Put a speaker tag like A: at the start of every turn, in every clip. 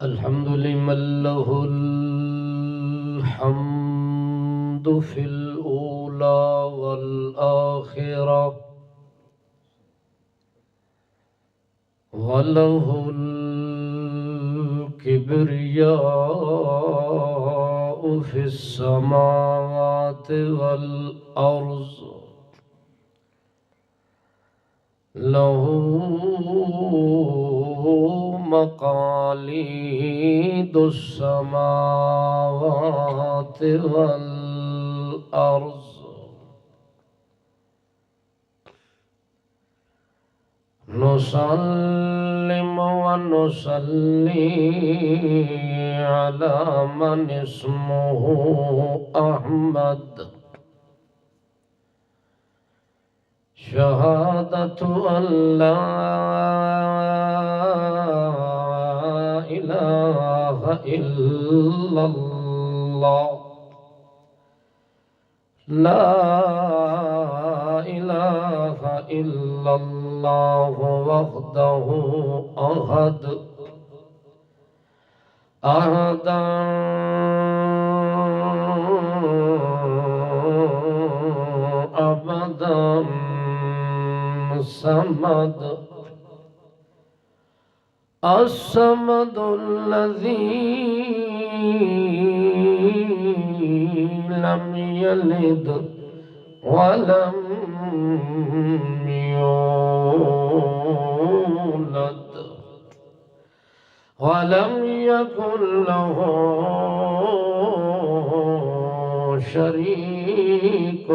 A: الحمد لمن له الحمد في الأولى والآخرة وله الكبرياء في السماوات والأرض له مقاليد السماوات والأرض نسلم ونصلي على من اسمه أحمد شهادة أن لا إله إلا الله لا إله إلا الله وحده أحد أحدا أبدا الصمد الصمد الذي لم يلد ولم يولد ولم يكن له شريك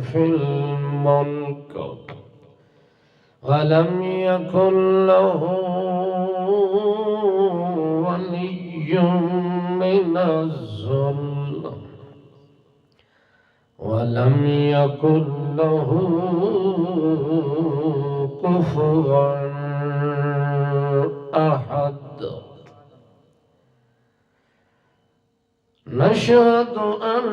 A: في الملك ولم يكن له ولي من الذل ولم يكن له كفوا أحد نشهد أن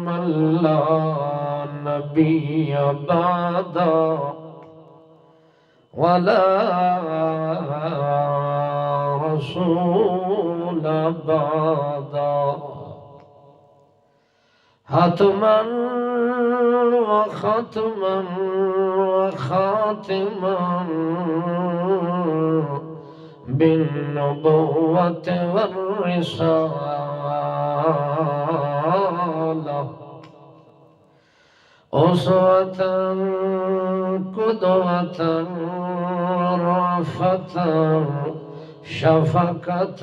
A: من لا نبي بعده ولا رسول بعده حتما وختما وخاتما بالنبوة والرسالة أسوة قدوة رأفة شفقة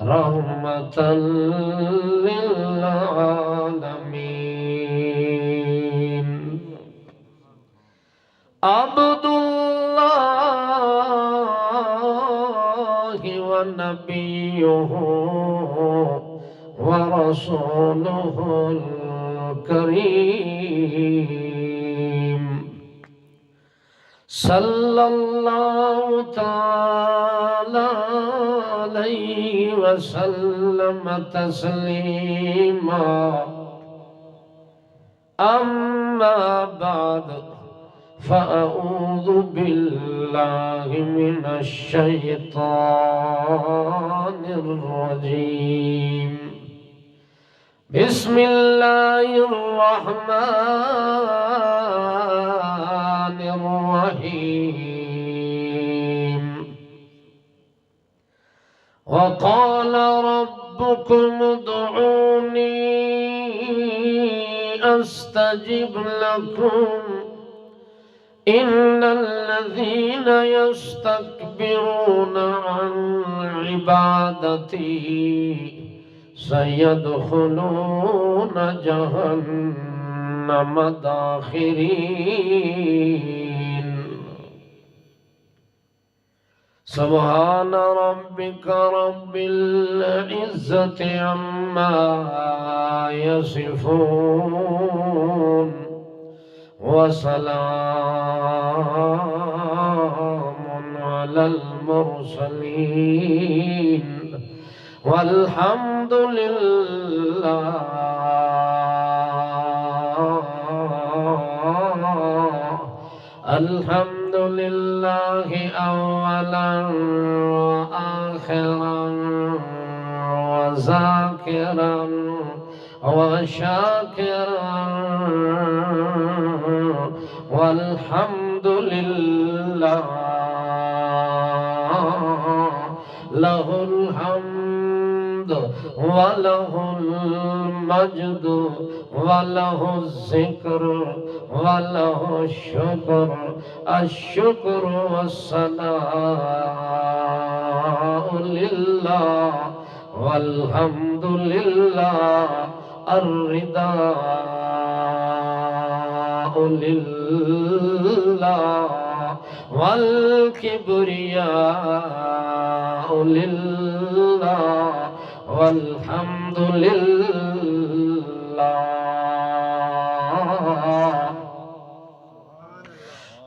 A: رحمة للعالمين عبد الله ونبيه ورسوله الكريم صلى الله تعالى عليه وسلم تسليما أما بعد فأعوذ بالله من الشيطان الرجيم بسم الله الرحمن الرحيم وقال ربكم ادعوني أستجب لكم إن الذين يستكبرون عن عبادتي سيدخلون جهنم داخرين سبحان ربك رب العزة عما يصفون وسلام على المرسلين والحمد لله الحمد لله أولا وآخرا وذاكرا وشاكرا والحمد لله له الحمد وله المجد وله الذكر وله الشكر الشكر والثناء لله والحمد لله الرداء لله والكبرياء لله والحمد لله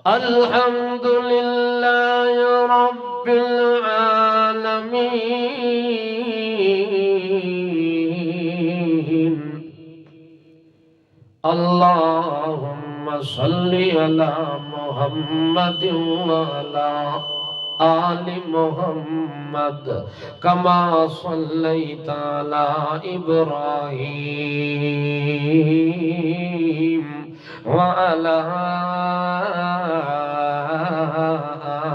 A: الحمد لله رب العالمين اللهم صل على محمد وعلى آل محمد كما صليت على إبراهيم وعلى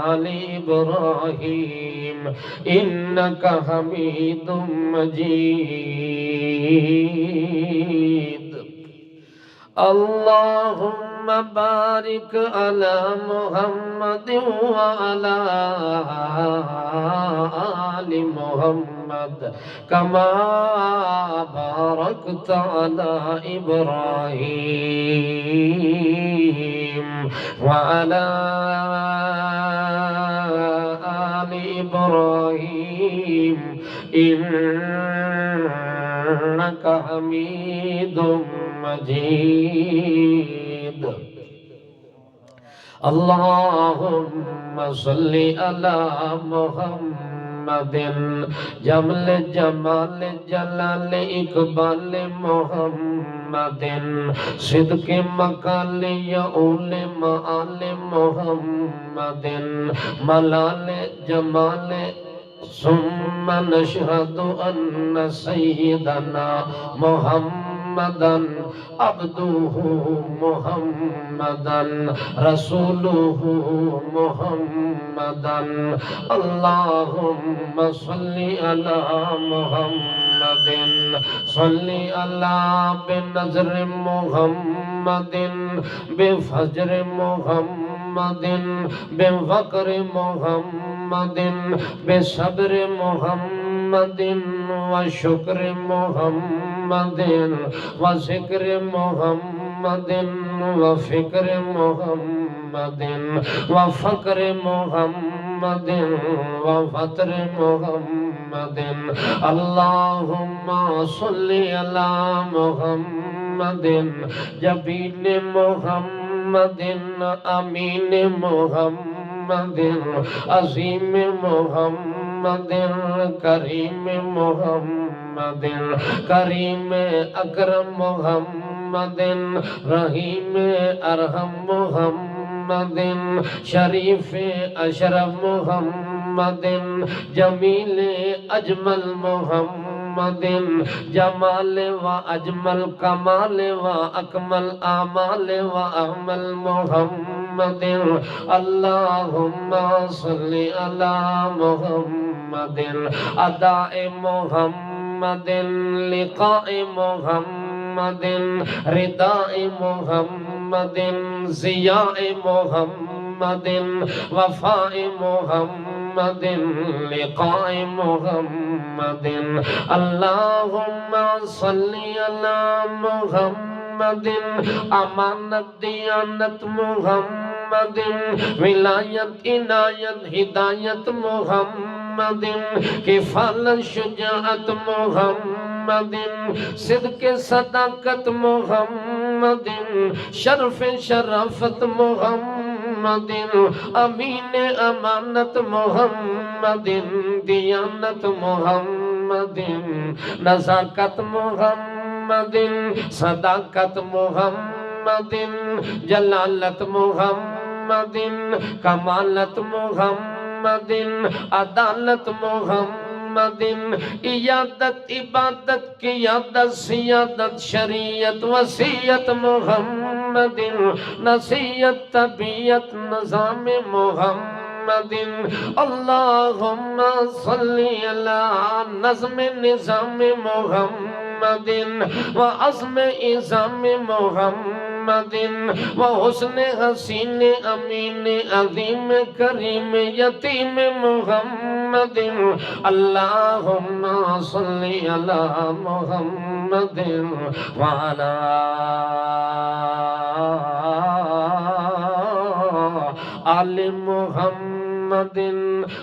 A: آل إبراهيم إنك حميد مجيد اللهم بارك على محمد وعلى آل محمد كما باركت على إبراهيم وعلى آل إبراهيم إنك حميد مجيد اللهم صل على محمد جمل جمال جلال اقبال محمد صدق مقال یعول معال محمد ملال جمال ثم نشهد أن سيدنا محمدًا عبده محمدًا رسوله محمدًا اللهم صل على محمد صل على بنظر محمد بفجر محمد بفقر محمد بصبر محمد وشكر محمد وذكر محمد وفكر محمد وفقر محمد وفطر محمد اللهم صل على محمد جبين محمد أمين محمد عظيم محمد کریم محمد کریم اکرم محمد رحیم ارحم محمد شریف اشرف محمد جمیل اجمل محمد جمال و اجمل کمال و اکمل اعمال و احمل محمد اللهم صل على محمد اداء محمد لقاء محمد رداء محمد ضیاء محمد وفاء محمد لقاء محمد اللهم صل على محمد امانت دیانت محمد ولایت عنایت ہدایت محمد کفالت شجاعت محمد صدق صداقت محمد شرف شرافت محمد امین امانت محمد دیانت محمد نزاکت محمد صداقت محمد جلالت محمد محمد کمالت محمد عدالت محمد عیادت عبادت قیادت سیادت شریعت وصیت محمد نصیحت طبیعت نظام محمد اللہم صلی علی نظم نظام محمد وعظم عظام محمد وحسن حسین امین عظیم کریم یتیم محمد اللہم صلی علی محمد وعلی آل محمد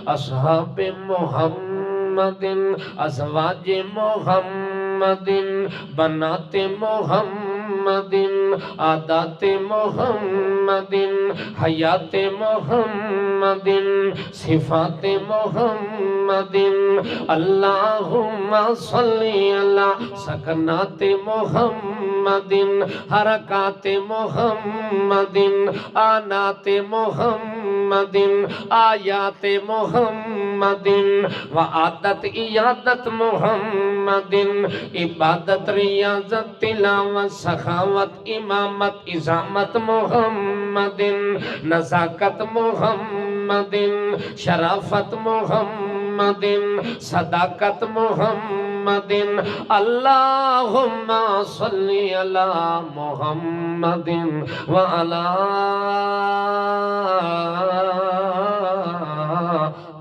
A: اصحاب محمد ازواج محمد بنات محمد عادات محمد حیات محمد صفات محمد اللہم صلی علی سکنات محمد حرکات محمد آنات محمد آیات محمد وعادت عیادت محمد عبادت ریاضت تلاوت سخاوت امامت عظامت محمد نزاکت محمد شرافت محمد صداقت محمد اللہم صلی علی محمد وعلی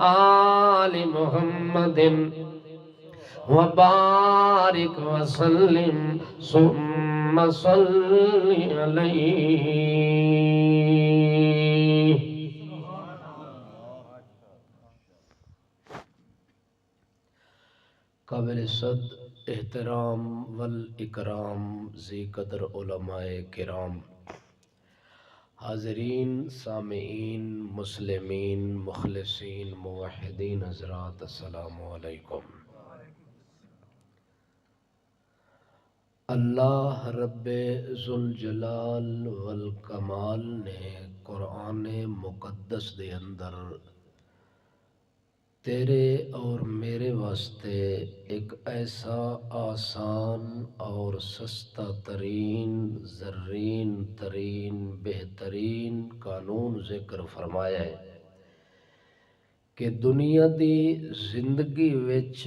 A: آل محمد وبارک وسلم ثم صلی علیہ. قابل صد احترام والاکرام ذی قدر علماء کرام، حاضرین سامعین مسلمین مخلصین موحدین حضرات، السلام علیکم. اللہ رب ذوالجلال والکمال نے قرآن مقدس دے اندر تیرے اور میرے واسطے ایک ایسا آسان اور سستا ترین زرین ترین بہترین قانون ذکر فرمایا ہے کہ دنیا دی زندگی وچ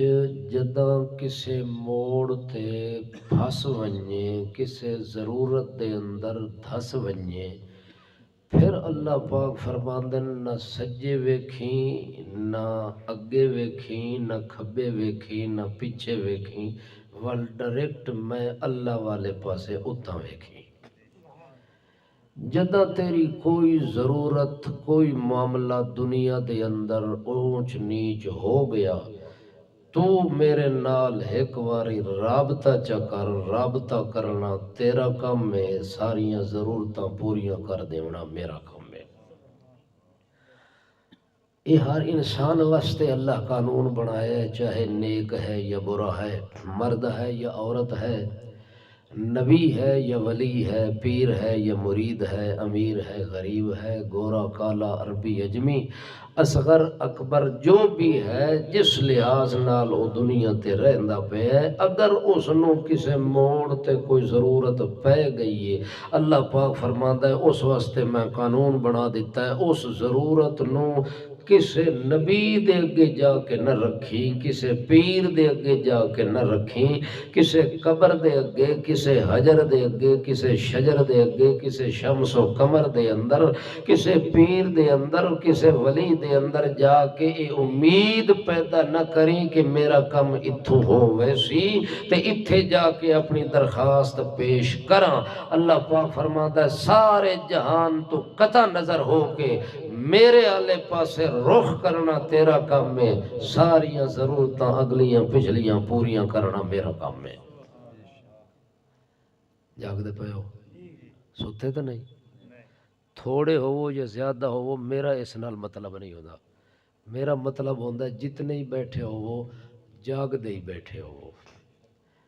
A: جداں کسے موڑ تے پھس ونجے، کسے ضرورت دے اندر دھس ونجے، پھر اللہ پاک فرماندن نہ سجے ویکھیں نہ اگے ویکھیں نہ کھبے ویکھیں نہ پیچھے ویکھیں، ول ڈائریکٹ میں اللہ والے پاسے اتھاں ویکھیں. جدہ تیری کوئی ضرورت کوئی معاملہ دنیا دے اندر اونچ نیچ ہو گیا، تو میرے نال ایک واری رابطہ چکر، رابطہ کرنا تیرا کام ہے، ساریاں ضرورتاں پوریاں کر دینا میرا کام ہے. یہ ہر انسان واسطے اللہ قانون بنایا ہے، چاہے نیک ہے یا برا ہے، مرد ہے یا عورت ہے، نبی ہے یا ولی ہے، پیر ہے یا مرید ہے، امیر ہے غریب ہے، گورا کالا عربی اجمی، اصغر اکبر، جو بھی ہے جس لحاظ نال او دنیا تے رہندا پہ ہے، اگر اس نو کسے موڑ تے کوئی ضرورت پہ گئی ہے، اللہ پاک فرماندا ہے اس واسطے میں قانون بنا دیتا ہے، اس ضرورت نو کسے نبی دے اگے جا کے نہ رکھیں، کسے پیر دے اگے جا کے نہ رکھیں، کسے قبر دے اگے، کسے حجر دے اگے، کسے شجر دے اگے، کسے شمس و قمر دے اندر، کسے پیر دے اندر، کسے ولی دے اندر جا کے اے امید پیدا نہ کریں کہ میرا کم اتھوں ہو ویسی تے اتھے جا کے اپنی درخواست پیش کراں. اللہ پاک فرماتا ہے سارے جہان تو قطع نظر ہو کے میرے آلے پاسے رخ کرنا تیرا کام ہے، ساریاں ضرورتاں اگلیاں پچھلیاں پوریاں کرنا میرا کام ہے. جاگ دے پہ ہو سوتے تو نہیں، تھوڑے ہو یا زیادہ ہو میرا اس نال مطلب نہیں ہوتا. میرا مطلب ہوتا ہے جتنے ہی بیٹھے ہو جاگ دے ہی بیٹھے ہو.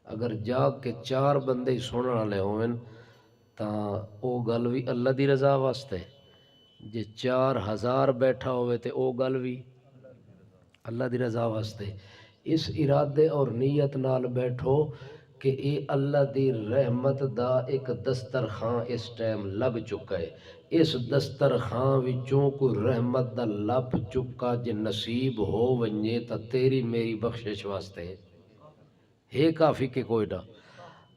A: اگر جاگ کے چار بندے ہی سننے والے ہوئن تاں او گل بھی اللہ دی رضا واسطے، جے 4000 بیٹھا ہوئے تے او گل بھی اللہ دی رضا واسطے اس ارادے اور نیت نال بیٹھو کہ اے اللہ دی رحمت دا ایک دسترخوان اس ٹائم لگ چکا ہے، اس دسترخوان وچوں کوئی رحمت دا لب چکا جے نصیب ہو ونجے تا تیری میری بخشش واسطے ہے کافی کہ کوئی نہ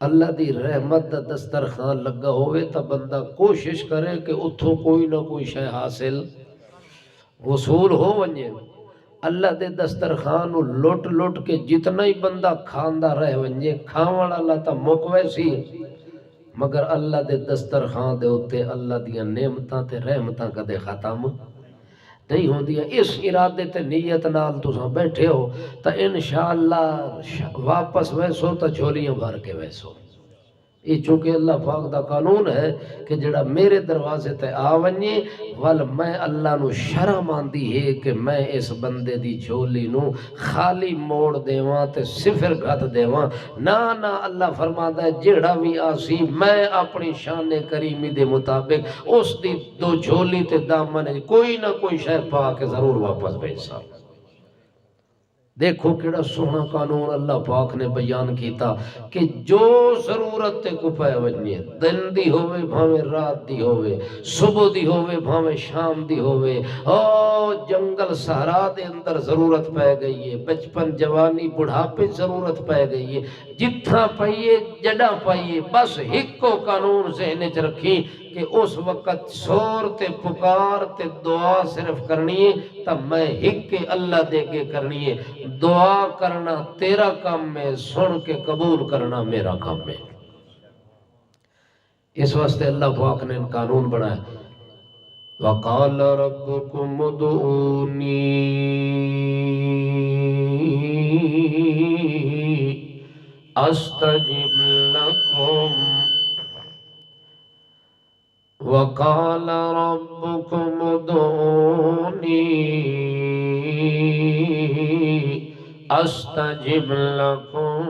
A: اللہ دی رحمت دا دسترخوان لگا ہوئے تا بندہ کوشش کرے کہ اتھوں کوئی نہ کوئی شے حاصل وصول ہو ونجے اللہ دے دسترخوان نو لٹ لٹ کے جتنا ہی بندہ کھاندا رہ ونجے کھاون اللہ تا مکوے سی مگر اللہ دے دسترخوان دے اوتے اللہ دیاں نعمتاں تے رحمتاں کدے ختم نہیں ہوندیاں اس ارادے تے نیت نال تساں بیٹھے ہو تا انشاءاللہ واپس ویسو تا جھولیاں بھر کے ویسو یہ چونکہ اللہ پاک دا قانون ہے کہ جڑا میرے دروازے تے آونجے ول میں اللہ نو شرم آندی ہے کہ میں اس بندے دی جھولی نو خالی موڑ دیواں تے صفر گھت دیواں نا نا اللہ فرماتا ہے جڑا بھی آسی میں اپنی شان کریمی دے مطابق اس دی دو جھولی تے دامن کوئی نہ کوئی شے پا کے ضرور واپس بھیجسا دیکھو کیڑا سونا قانون اللہ پاک نے بیان کیتا کہ جو ضرورت تے کو پائے ونجے دن دی ہوئے بھاویں رات دی ہوئے صبح دی ہوئے بھاویں شام دی ہوئے جنگل صحرا دے اندر ضرورت پائے گئی ہے بچپن جوانی بڑھاپے ضرورت پائے گئی ہے جتھا پائیے جڑا پائیے بس ایک کو قانون ذہن وچ رکھی کہ اس وقت سور تے پکار تے دعا صرف کرنی ہے تب میں ایک اللہ دے کے کرنی ہے دعا کرنا تیرا کام میں سن کے قبول کرنا میرا کام میں اس واسطے اللہ پاک نے قانون بنایا وَقَالَ رَبُّكُمُ ادْعُونِي أَسْتَجِبْ لَكُمْ وَقَالَ رَبُّكُمُ ادْعُونِي أَسْتَجِبْ لَكُمْ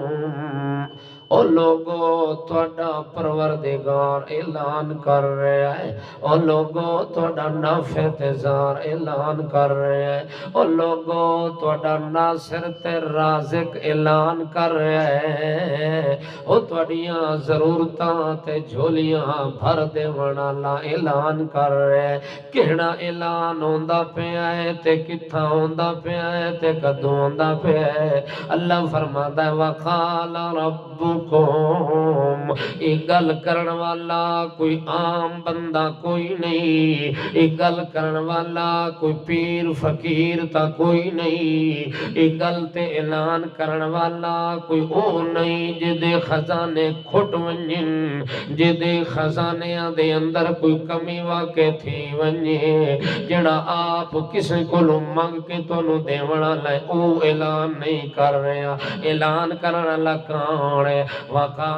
A: او لوگو تھوڑا پروردگار اعلان کر رہا ہے او لوگو تھوڑا نافع تزار اعلان کر رہا ہے او لوگو تھوڑا ناصر تے رازق اعلان کر رہا ہے او تھوڑیاں ضرورتاں تے جھولیاں بھر دے والا اعلان کر رہا ہے کہڑا اعلان ہوندا پیا ہے تے کتھاں ہوندا پیا ہے تے کدوں ہوندا پیا ہے اللہ فرماتا ہے وقال ربکم ایک گل کرن والا کوئی عام بندہ کوئی نہیں ایک گل کرن والا کوئی پیر فقیر تا کوئی نہیں ایک گل تے اعلان کرن والا کوئی او نہیں جدے خزانے کھٹ ونجن جدے خزانیاں دے اندر کوئی کمی واقع تھی ونجے جڑا آپ کسی کو منگ کے تو نو دیونا لائے او اعلان نہیں کر رہا اعلان کرنا لکان ہے وقال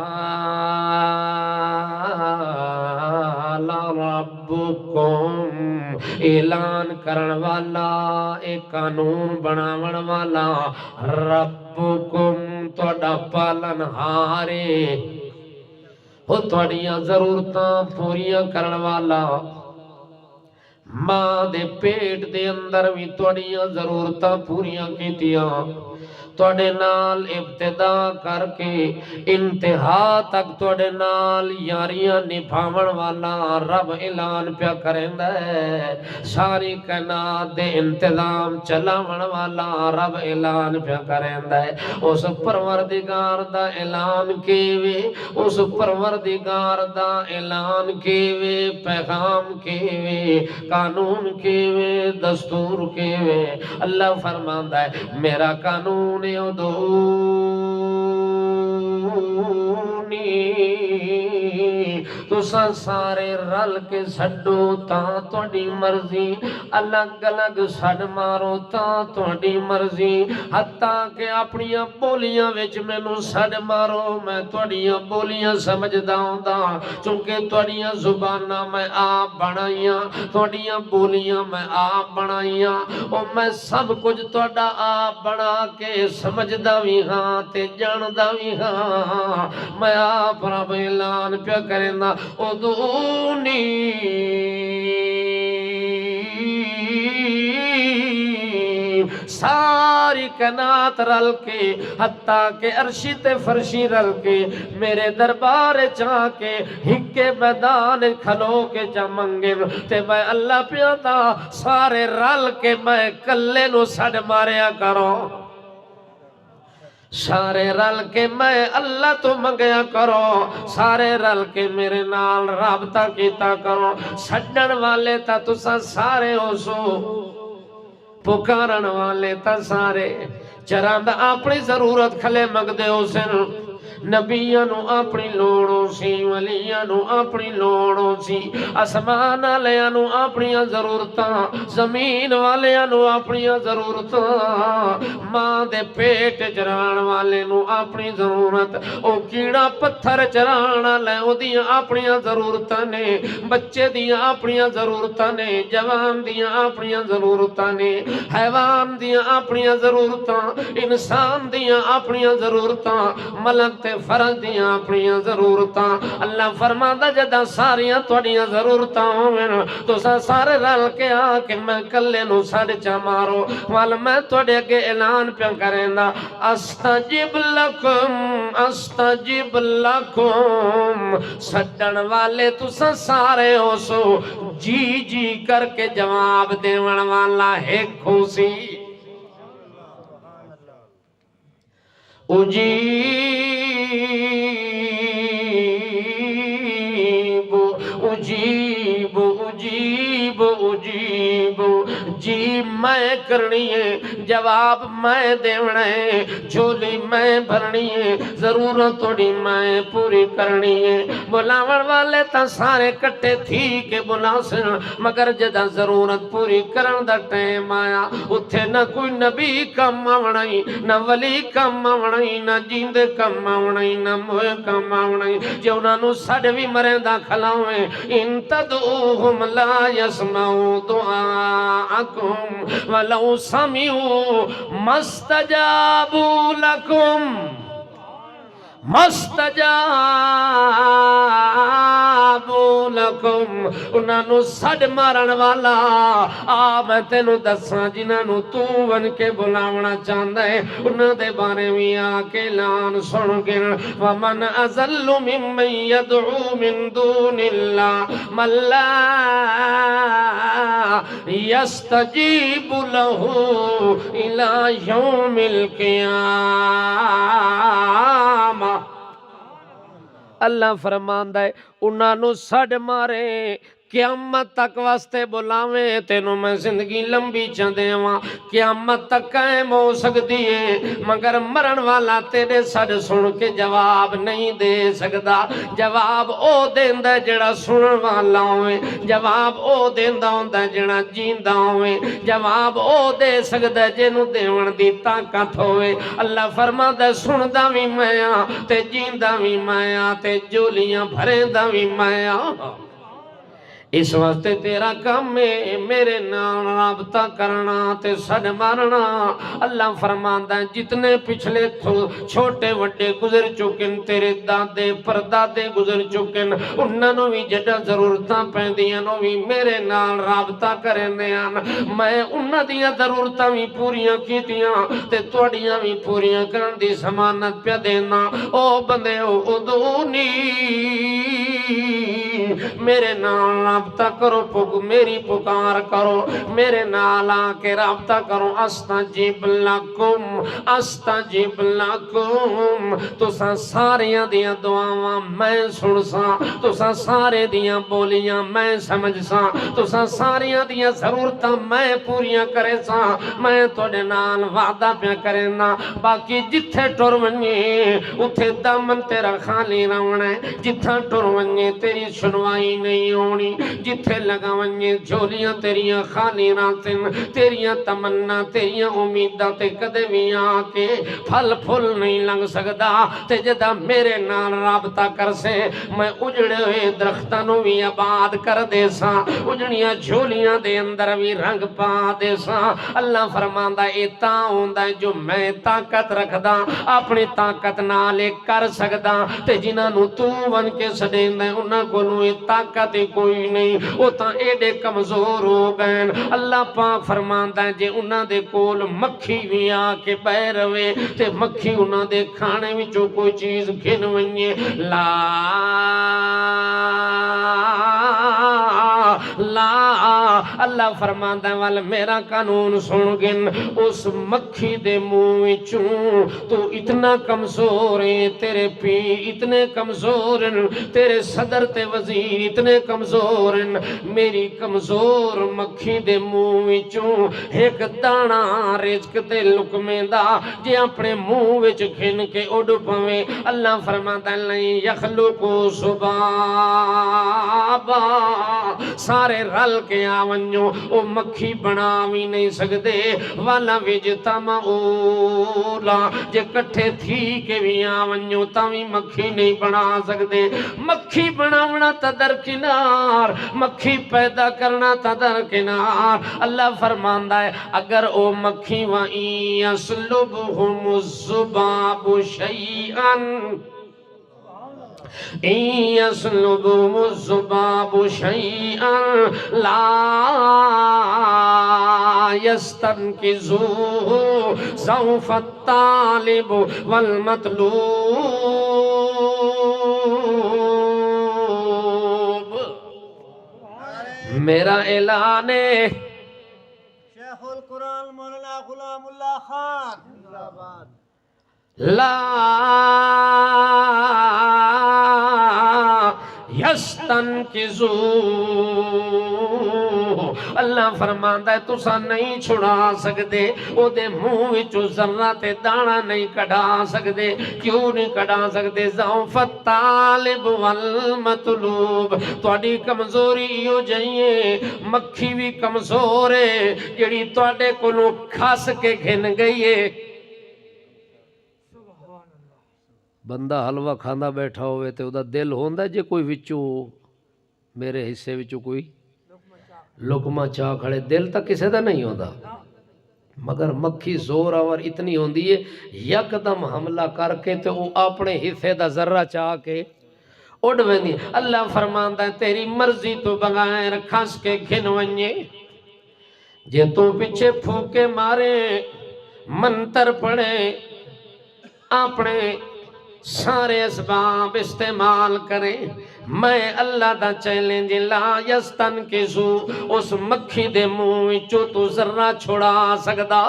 A: ربکم اعلان کرن والا ایک قانون بناون والا ربکم توڑا پالن ہارے وہ توڑیاں ضرورتاں پوریاں کرن والا ماں دے پیٹ دے اندر بھی توڑیاں ضرورتاں پوریاں کیتیاں توڑے نال ابتدا کر کے انتہا تک توڑے نال یاریاں نبھاون والا رب اعلان پیا کریندا ہے ساری کائنات دے انتظام چلاون والا رب اعلان پیا کریندا ہے اس پروردگار دا اعلان کیوے اس پروردگار دا اعلان کیوے پیغام کیوے قانون کیوے دستور کیوے اللہ فرماندا ہے میرا قانون ادعونی تساں سارے رل کے سڈو تاں تہاڈی مرضی الگ الگ سڈ مارو تاں تہاڈی مرضی حتیٰ کہ اپنی بولیاں وچ مینوں سڈ مارو میں تہاڈیاں بولیاں سمجھدا ہوندا چونکہ تہاڈیاں زباناں میں آپ بنائیاں تہاڈیاں بولیاں میں آپ بنائیاں او میں سب کچھ تہاڈا آپ بنا کے سمجھدا وی ہاں تے جاندا وی ہاں میں آپ رب اعلان پیا کرنا ادعونی ساری کائنات رل کے حتیٰ کہ عرشی تے فرشی رل کے میرے دربار چاہ کے ہکے میدان کھلو کے جا منگے تے میں اللہ پیادا سارے رل کے میں کلے نو سڑ ماریا کرو سارے رل کے میں اللہ تو منگیا کرو سارے رل کے میرے نال رابطہ کیتا کرو سڈن والے تا تسا سارے ہو سو پکارن والے تا سارے چراند اپنی ضرورت کھلے مگ دے ہو سن نبیاں نو اپنی لوڑوں سی ولیاں نو اپنی لوڑوں سی آسمان والیاں نو اپنی ضرورتاں زمین والیاں نو اپنی ضرورتاں ماں دے پیٹ چران والے نو اپنی ضرورت او کیڑا پتھر چران والے او دیاں اپنی ضرورتاں نے بچے دیاں اپنی ضرورتاں نے جوان دیاں اپنی ضرورتاں نے حیوان دیاں اپنی ضرورتاں انسان دیاں اپنی ضرورتاں ملک تے فرض دیاں اپنی ضرورتاں اللہ فرماتا جدا ساریاں توڑیاں ضرورتاں ہوئے تو سارے رل کے آکے میں کلے نو ساڑ چا مارو والا میں توڑے کے اعلان پہ کریں دا استجب لکم سڈن والے تو سارے ہو سو جی جی کر کے جواب دیون والا ہے خوشی اجیب جی میں کرنی ہے جواب میں دیونا ہے جھولی میں بھرنی ہے ضرورت توڑی میں پوری کرنی ہے بلاون والے تا سارے کٹے تھی کہ بلا سن مگر جدا ضرورت پوری کرن دا ٹائم آیا اتھے نہ کوئی نبی کم آونائی نہ ولی کم آونائی نہ جیندے کم آونائی نہ موئے کم آونائی جو انہوں سڑوی مرندہ کھلاویں ان تدعوہم لا یسمعو دعاءکم ولو سمعو مستجابو لکم مستجابو لکم انہوں سڑ مارن والا میں تینوں دساں جنہوں تو ون کے بلاونا چاہتا ہے انہوں دے بارے میں آکے اعلان سن کے ومن اضل ممن يدعو من دون اللہ من لا يستجیب له الى یوم القیامہ اللہ فرماندا ہے انہاں نو سڑ مارے قیامت تک واسطے بلاویں تینوں میں زندگی لمبی چاندے وہاں قیامت تک قائم ہو سکتی ہے مگر مرن والا تیرے سڑ سن کے جواب نہیں دے سکتا جواب او دیندہ جڑا سنن والا ہوئے جواب او دیندہ ہوندہ جڑا جیندہ ہوئے جواب او دے سکتا جنہوں دیون دی طاقت ہوئے اللہ فرماتا سندہ بھی مایا تے جیندہ بھی مایا تے جولیاں بھریندہ بھی مایا اس واسطے تیرا کام ہے میرے نال رابطہ کرنا تے سڑ مارنا اللہ فرماندا ہے جتنے پچھلے چھوٹے وڈے گزر چکن تیرے دادے پردادے گزر چکن انہوں بھی جڑا ضرورتاں پیندیاں نو بھی میرے نال رابطہ کرندیاں میں انہاں دیاں ضرورتاں بھی پوریاں کیتیاں تے تواڈیاں بھی پوریاں کرن دی ضمانت پیا دینا او بندے ادعونی میرے نال رابطہ کرو میری پکار کرو میرے نال آکے رابطہ کرو استجب لکم تساں ساریاں دیاں دعاواں میں سن ساں تساں سارے دیاں بولیاں میں سمجھ ساں تساں ساریاں دیاں ضرورتاں میں پوریاں کرے ساں میں توڑے نال وعدہ پیا کرنا باقی جتھے ٹر ونجے اتھے دامن تیرا خالی رہنا ہے جتھا ٹر ونجے تیری سنوائی نہیں ہونی جتھے لگا ونجے جھولیاں تیریاں خالی راتن تیریاں تمنا تیریاں امیدہ تے کدے بھی آکے پھل پھل نہیں لنگ سکدا تے جدا میرے نال رابطہ کر سے میں اجڑے ہوئے درختانوں بھی آباد کر دے ساں اجڑیاں جھولیاں دے اندر بھی رنگ پا دے ساں اللہ فرماندا اے تاں ہوندا جو میں طاقت رکھدا اپنی طاقت نال کر سکدا تے جنہاں نو تو ون کے سڈیندا انہاں کولوں طاقت کوئی نہیں، وہ تو ایڈے کمزور ہو گئے۔ اللہ پاک فرماندا ہے جے انہاں دے کول مکھی بھی آ کے بہ رہے تے مکھی انہاں دے کھانے وچوں کوئی چیز گھن ونجے، لا اللہ فرماندا ہے وال میرا قانون سن گن، اس مکھی دے منہ وچوں تو اتنا کمزور ہے، تیرے پی اتنے کمزور ہیں، تیرے صدر تے وزیر اتنے کمزور ہیں، میری کمزور مکھی دے منہ وچوں ایک دانا رزق تے لقمے دا جے اپنے منہ وچ گھن کے اڑ پوے، اللہ فرماتا ہے نہیں یخلقو ذبابا، سارے رل کے آونجو او مکھی بنا بھی نہیں سکدے، والا وجتما اولا جے کٹھے تھی کے بھی آونجو تاوی مکھی نہیں بنا سکدے۔ مکھی بناونا تا درکنار، مکھی پیدا کرنا تا درکنار، اللہ فرماندا ہے اگر او مکھی وَإِن يَسْلُبْهُمُ الذُّبَابُ شَيْئًا إِن يَسْلُبْهُمُ الذُّبَابُ شَيْئًا لَا يَسْتَنْقِذُوهُ ضَعْفَ الطَّالِبِ وَالْمَطْلُوبِ۔ میرا اعلان ہے
B: شیخ القرآن مولانا غلام اللہ خان
A: لا یستنقذوہ، اللہ فرماندا ہے تساں نہیں چھڑا سکدے، او دے منہ وچوں ذرہ تے دانا نہیں کڈا سکدے، کیوں نہیں کڈا سکدے؟ ضعف الطالب والمطلوب، تہاڈی کمزوری ہو جائیے، مکھی بھی کمزور ہے جڑی تہاڈے کولوں کھس کے گھن گئی ہے۔ بندہ حلوہ کھاندا بیٹھا ہوئے تے اُدا دل ہوندا جے کوئی وچوں میرے حصے وچوں کوئی لقمہ چاہ کھڑے، دل تک کسے دا نہیں ہوندا، مگر مکھی زور آور اتنی ہوندی ہے یکدم حملہ کر کے تے وہ اپنے حصے دا ذرہ چاہ کے اڑ ویندی۔ اللہ فرماندا ہے تیری مرضی تو بغیر کھس کے گھن ونجے، جے تو پیچھے پھوکے مارے منتر پڑے اپنے سارے اسباب استعمال کریں، میں اللہ دا چیلنج لا یستنقذو، اس مکھی دے منہ وچوں تو ذرہ چھڑا سکدا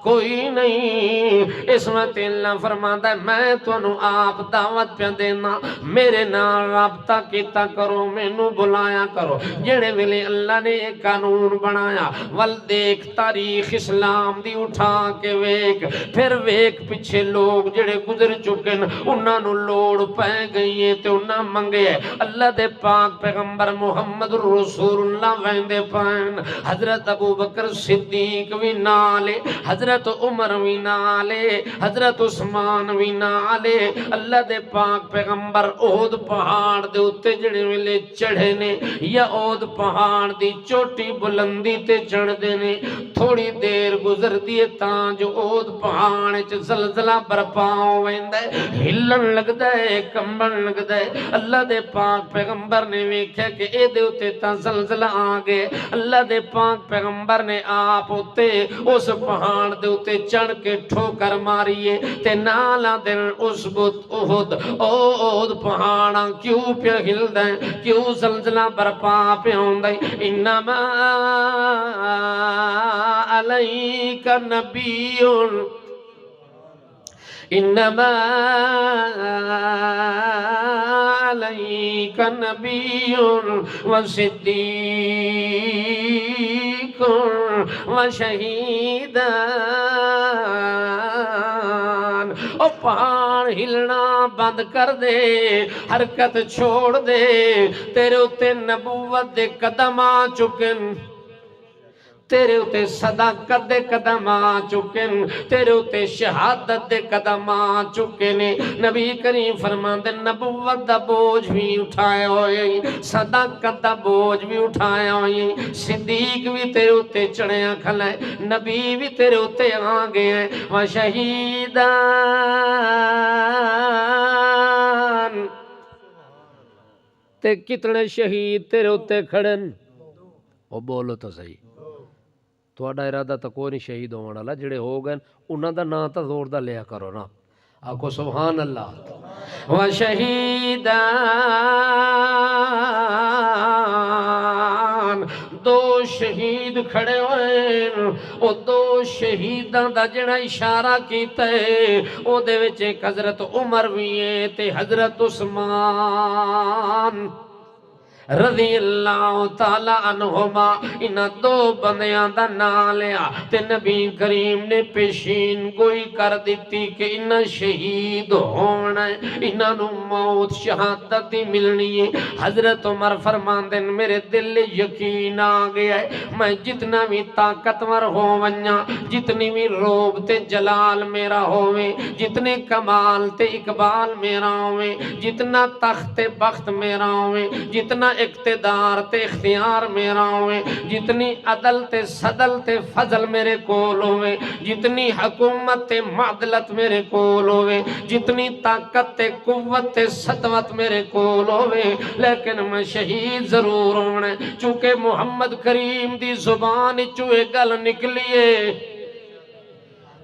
A: کوئی نہیں۔ اس وقت اللہ فرماتا ہے میں تانوں آپ دعوت پہ دینا، میرے نال رابطہ کیتا کرو، مینوں بلایا کرو۔ جڑے ویلے اللہ نے ایک قانون بنایا ول دیکھ تاریخ اسلام دی اٹھا کے ویک، پھر ویک پیچھے لوگ جڑے گزر چکے انہاں نوں لوڑ پے گئی ہے تے انہاں منگے اللہ دے پاک پیغمبر محمد رسول اللہ ویندے پین، حضرت ابو بکر صدیق بھی نالے، حضرت عمر بھی نالے، حضرت عثمان بھی نالے، اللہ دے پاک پیغمبر احد پہاڑ دے اتے جڑے ویلے چڑھے نے یا احد پہاڑ دی چوٹی بلندی تے چڑھ دے نے، تھوڑی دیر گزر دیے تاں جو احد پہاڑ چ زلزلہ برپا ویندا ہے، ہلن لگدا ہے، کمبن لگدا ہے۔ اللہ دے پاک پیغمبر نے ویکھیا کہ اے دے اتے تاں زلزلہ آ گئے، اللہ دے پاک پیغمبر نے آپ اتے اس پہاڑ دے اتے چڑھ کے ٹھوکر ماریے تے نالا دن اس بت احد او احد پہاڑاں کیوں پہ ہلدا ہے، کیوں زلزلہ برپا پہ ہوندا ہے؟ انما علیک نبیٌ، انما علیک نبی وصدیق وشہیدان۔ او پہاڑ ہلنا بند کر دے، حرکت چھوڑ دے، تیرے اتے نبوت دے قدم آ چکن، تیرے اتے صداقت دے قدم آ چکن، تیرے اتے شہادت دے قدم آ چکن۔ نبی کریم فرماندے نبوت دا بوجھ بھی اٹھایا ہوئے، صداقت دا بوجھ بھی اٹھایا ہوئے، صدیق بھی تیرے اتے چڑھیا کھلا ہے، نبی بھی تیرے اتے آ گئے ہیں، وشہیدان۔ تے کتنے شہید تیرے اتے کھڑن وہ بولو تو صحیح تہاڈا ارادہ تو کوئی نہیں شہید ہون والا جڑے ہو گئے انہاں دا نام تو زور دا لیا کرو نا آکھو سبحان اللہ و شہیدان دو شہید کھڑے ہوئے او دو شہیداں دا جڑا اشارہ کیتا ہے او دے وچ ایک حضرت عمر بھی ہے تے حضرت عثمان رضی اللہ تعالی عنہما انہاں دو بندیاں دا نام لیا تے نبی کریم نے پیشین گوئی کر دیتی کہ انہاں شہید ہونا ہے انہاں نو موت شہادت ہی ملنی ہے حضرت عمر فرماندے میرے دل یقین آ گیا ہے میں جتنا بھی طاقتور ہو ونجا جتنی بھی روب تے جلال میرا ہوئے جتنے کمال تے اقبال میرا ہوئے جتنا تخت بخت میرا ہوئے جتنا اقتدار تے اختیار میرا ہوئے جتنی عدل تے صدل تے فضل میرے کول ہوئے جتنی حکومت تے معدلت میرے کول ہوئے جتنی طاقت تے قوت تے سطوت میرے کول ہوئے لیکن میں شہید ضرور ہونا چونکہ محمد کریم دی زبان چوئے گل نکلیے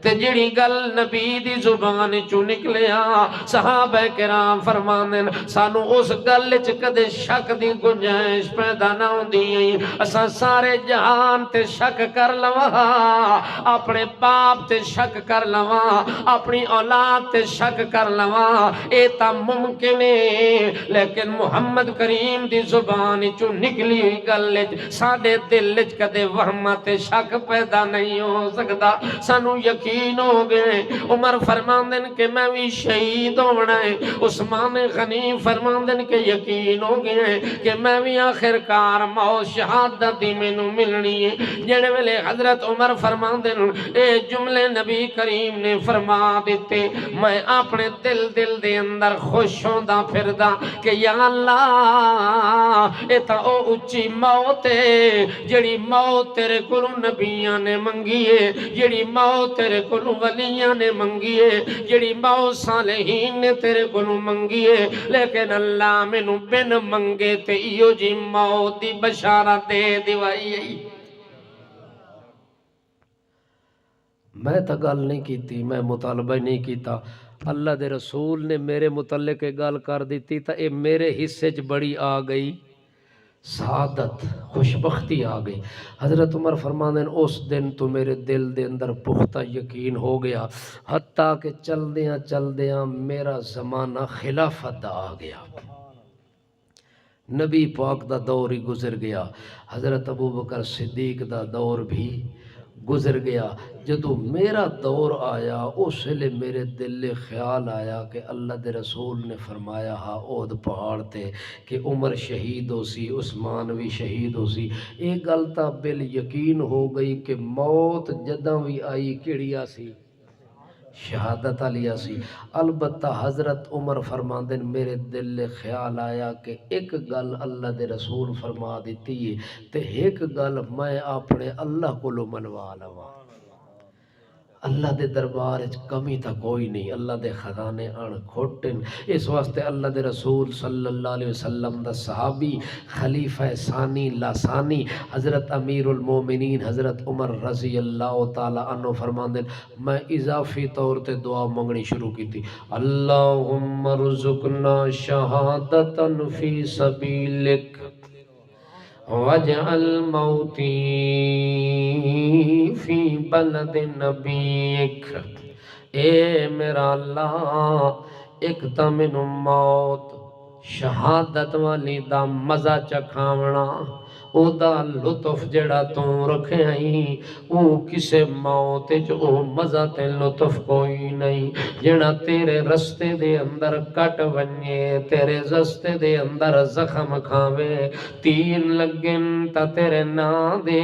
A: تے جڑی گل نبی دی زبان چو نکلیا صحابہ کرام فرماندے سانو اس گل وچ کدے شک دی گنجائش پیدا نہ ہوندی اساں سارے جہان تے شک کر لواں اپنے باپ تے شک کر لواں اپنی اولاد تے شک کر لواں اے تا ممکن ہے لیکن محمد کریم دی زبان چو نکلی ہوئی گل وچ ساڈے دل وچ کدے وہم تے شک پیدا نہیں ہو سکدا سانو یقین ہو گئے عمر فرماندن کہ میں بھی شہید ہونا ہے عثمان غنی فرماندن کہ یقین ہو گئے کہ میں بھی آخرکار موت شہادت دی مینوں ملنی ہے جڑے ویلے حضرت عمر فرماندن اے جملے نبی کریم نے فرما دیتے میں اپنے دل دے اندر خوش ہوندا پھردا کہ یا اللہ اے تا او اچھی موت ہے جڑی موت تیرے کولوں نبیاں نے منگی ہے جڑی موت تیرے کولوں ولیاں نے منگی ہے جڑی موت صالحین نے تیرے کولوں منگی ہے لیکن اللہ مینوں بن منگے تے ایو جی موت دی بشارت دے دیوائی ہے میں تا گل نہیں کیتی میں مطالبہ نہیں کیتا اللہ دے رسول نے میرے متعلق گل کر دیتی تا اے میرے حصے چ بڑی آ گئی سعادت خوشبختی آ گئی حضرت عمر فرماندے ہیں اس دن تو میرے دل دے اندر پختہ یقین ہو گیا حتیٰ کہ چل دیاں میرا زمانہ خلافت دا آ گیا نبی پاک دا دور ہی گزر گیا حضرت ابوبکر صدیق دا دور بھی گزر گیا جدو میرا دور آیا اس لئے میرے دل خیال آیا کہ اللہ دے رسول نے فرمایا ہاں اود پہاڑ تے کہ عمر شہید ہو سی عثمان بھی شہید ہو سی ایک گلتا بل یقین ہو گئی کہ موت جدہ بھی آئی کیڑیا سی شہادت علیہ سی البتہ حضرت عمر فرماندن میرے دل خیال آیا کہ ایک گل اللہ دے رسول فرما دیتی ہے تے ایک گل میں اپنے اللہ کو لو منوا لوا اللہ دے دربار کمی تا کوئی نہیں اللہ دے خزانے ان کھوٹن اس واسطے اللہ دے رسول صلی اللہ علیہ وسلم دا صحابی خلیفہ ثانی لاسانی حضرت امیر المومنین حضرت عمر رضی اللہ تعالی عنہ فرماندے میں اضافی طور تے دعا منگنی شروع کی تھی اللہم رزقنا شہادتا فی سبیلک وَجْعَلْ مَوْتِي فِي بَلَدِ نَبِيِّكَ اے میرا اللہ ایک تا مینوں موت شہادت والی دا مزہ چکھاونا او دا لطف جڑا تو رکھے آئی او کسے موت جو مزہ تے لطف کوئی نہیں جڑا تیرے رستے دے اندر کٹ ونجے تیرے رستے دے اندر زخم کھاوے تیر لگن تا تیرے نا دے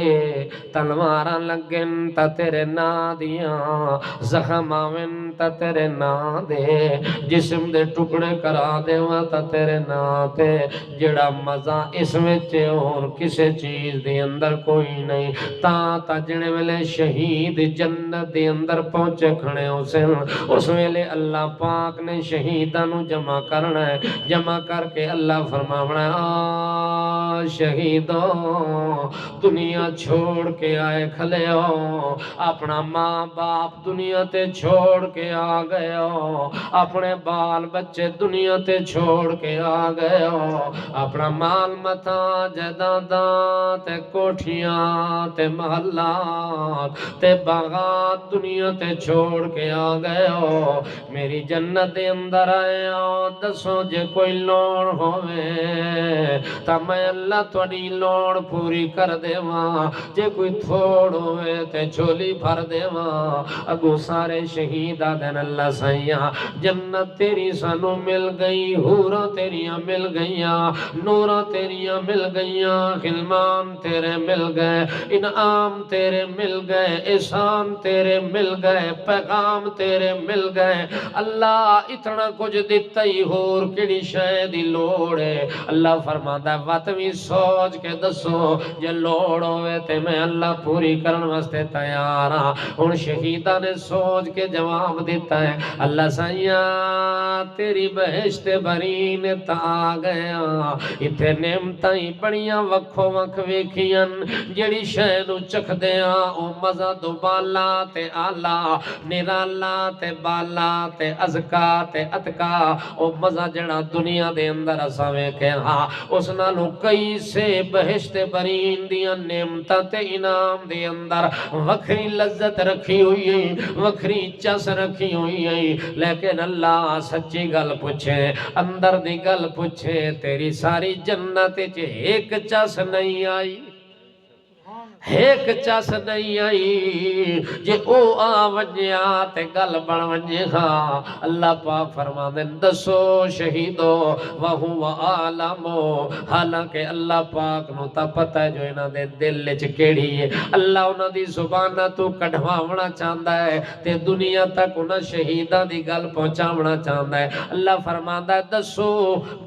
A: تلوارا لگن تا تیرے نا دیاں زخم آون تا تیرے نا دے جسم دے ٹکڑے کرا دے تا تیرے نا تے جڑا مزہ اس وچ اور کسے کسے چیز دے اندر کوئی نہیں تا جنے ویلے شہید جنت دے اندر پہنچے کھڑے ہو سن اس ویلے اللہ پاک نے شہیدانو جمع کرنا ہے جمع کر کے اللہ فرماونا ہے شہیدوں دنیا چھوڑ کے آئے کھلے ہو اپنا ماں باپ دنیا تے چھوڑ کے آ گئے ہو اپنے بال بچے دنیا تے چھوڑ کے آ گئے ہو اپنا مال متا جائیداداں تے کوٹھیاں تے محلات تے باغات دنیا تے چھوڑ کے آ گئے ہو میری جنت دے اندر آئے ہو دسو جے کوئی لوڑ ہوئے تا میں اللہ تھوڑی لوڑ پوری کر دے ماں جے کوئی تھوڑ ہوئے تے جھولی بھر دے ماں اگو سارے شہید آدھن اللہ سائیاں جنت تیری سانو مل گئی حورا تیریاں مل گئیاں نورا تیریاں مل گئیاں غلمان تیرے مل گئے انعام تیرے مل گئے احسان تیرے مل گئے پیغام تیرے مل گئے اللہ اتنا کچھ دیتا ہی ہور کڑی شاید لوڑ ہے اللہ فرماتا ہے واتوی سوچ کے دسو جے لوڑ ہوئے تے میں اللہ پوری کرن واسطے تیار ہاں ہن شہیدہ نے سوچ کے جواب دیتا ہے اللہ سائیاں تیری بہشت برین تا آ گیا اتھے نعمتاں ہی بڑیاں وکھو وکھ ویکھیاں جڑی شے نو چکھ دیاں او مزہ دو بالا تے آلہ نرالا تے بالا تے ازکا تے اتکا او مزہ جڑا دنیا دے اندر اساں ویکھے ہاں اس نالو کئی سے بہشت برین دیاں نعمتاں تے انعام دے اندر وکھری لذت رکھی ہوئی ہے وکھری چس رکھی ہوئی ہے لیکن اللہ سچی گل پوچھے اندر دی گل پوچھے تیری ساری جنت چ ایک چس نہیں آئی ایک چس نہیں آئی جے او آ ونجیا تے گل بن ونجے ہاں اللہ پاک فرما دیں دسو شہیدو وَهُوَ عَالَمُ حالانکہ اللہ پاک نو تا پتہ ہے جو انہاں دے دل وچ کیڑی ہے اللہ انہاں دی زباناں تو کڈھواونا چاہندا ہے تے دنیا تک انہاں شہیداں دی گل پہنچاونا چاہندا ہے اللہ فرماندا ہے دسو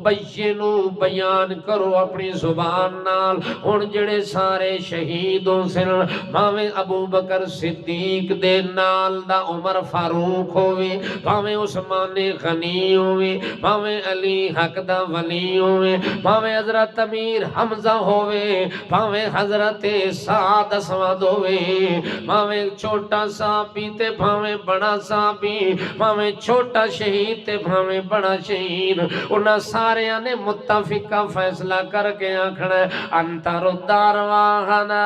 A: بینو بیان کرو اپنی زبان نال ہن جڑے سارے شہید بھاویں ابو بکر صدیق دے نال دا عمر فاروق ہوئے بھاویں عثمان غنی ہوئے بھاویں علی حق دا ولی ہوئے بھاویں حضرت امیر حمزہ ہوئے بھاویں حضرت سعد اسود ہوئے بھاویں چھوٹا صحابی تے بھاویں بڑا صحابی بھاویں چھوٹا شہید تے بھاویں بڑا شہید انہاں ساریاں نے متفقہ فیصلہ کر کے آکھنا انتر الدارواہنا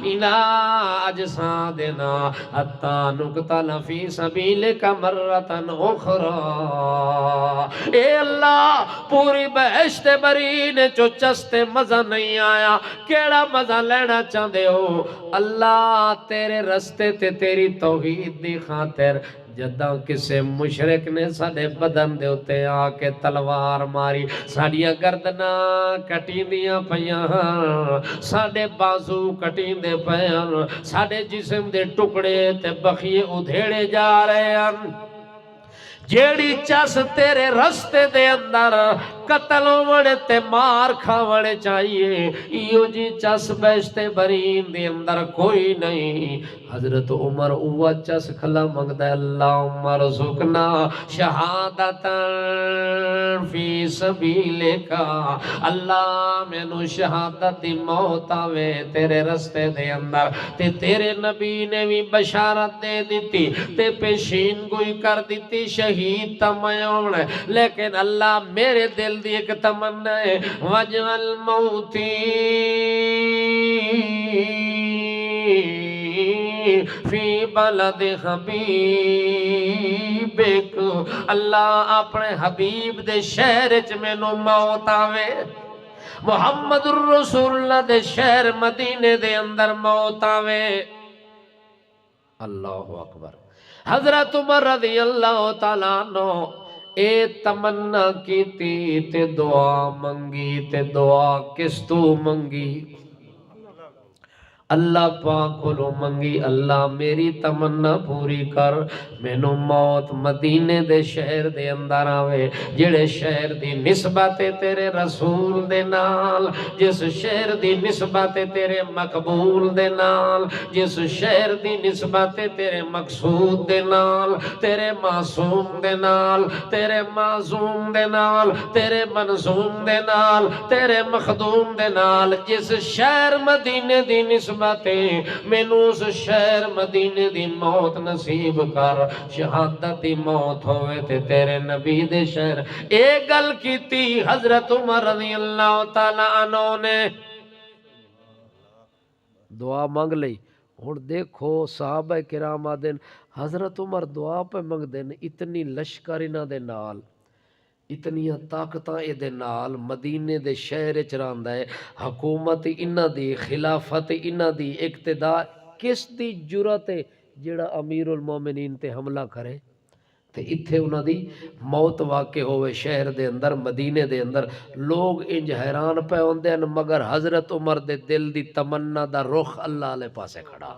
A: الى اجسادنا حتی نقتل فی سبیلک مرتن اخرى اے اللہ پوری بہشت برین جو چستے مزہ نہیں آیا کیڑا مزہ لینا چاہتے ہو اللہ تیرے رستے تے تیری توحید دی خاطر جداں کسے مشرک نے ساڑے بدن دے ہوتے آکے تلوار ماری ساڑیاں گردناں کٹی دیاں پیاں ساڑے بازو کٹی دے پیاں ساڑے جسم دے ٹکڑے تے بخیے ادھیڑے جا رہے ہیں جیڑی چس تیرے رستے دے اندر قتل ہونے تے مار کھاونے چاہیے ایو جی چس بہشت برین دے اندر کوئی نہیں حضرت عمر اوہ چس کھلا مگدہ اللہ عمر رزقنا شہادتا فی سبیلکا اللہ میں نو شہادت دی موت آوے تیرے رستے دے اندر تے تیرے نبی نے بھی بشارت دے دیتی تے پیشین گوئی کر دیتی شہید تمیون لیکن اللہ میرے دل دی ایک تمنا ہے وجل موتی فی بلد حبیبک اللہ اپنے حبیب دے شہر چ میں نو موت آوے محمد الرسول اللہ دے شہر مدینے دے اندر موت آوے اللہ اکبر حضرت عمر رضی اللہ تعالیٰ عنہ اے تمنا کیتی تے دعا منگی تے دعا کس تو منگی اللہ پاک کھولو منگی اللہ میری تمنا پوری کر مینوں موت مدینے دے شہر دے اندر آوے جڑے شہر دی نسبت تیرے رسول دے نال، جس شہر دی نسبت تیرے مقبول دے نال، جس شہر دی نسبت تیرے مقصود دے نال، تیرے معصوم دے نال، تیرے معصوم دے نال، تیرے منظوم دے نال، تیرے مخدوم دے نال، جس شہر مدینے دی نسبت مینوں اس شہر مدینے دی موت نصیب کر، شہادت دی موت ہوئے تے تیرے نبی دے شہر۔ اے گل کیتی حضرت عمر رضی اللہ تعالی عنہ نے، دعا مانگ لئی۔ ہن دیکھو صحابہ کرام آدن حضرت عمر دعا پہ منگ دین، اتنی لشکر انہاں دے نال، اتنی طاقتاں اے دے نال مدینے دے شہر وچ رہندا ہے، حکومت انہاں دی، خلافت انہاں دی، اقتدار کس دی جرأت ہے جڑا امیر المومنین تے حملہ کرے؟ تے اتھے انہاں دی موت واقع ہوئے شہر دے اندر، مدینے دے اندر۔ لوگ انج حیران پہ ہوندے ہیں، مگر حضرت عمر دے دل دی تمنا دا رخ اللہ علیہ پاسے کھڑا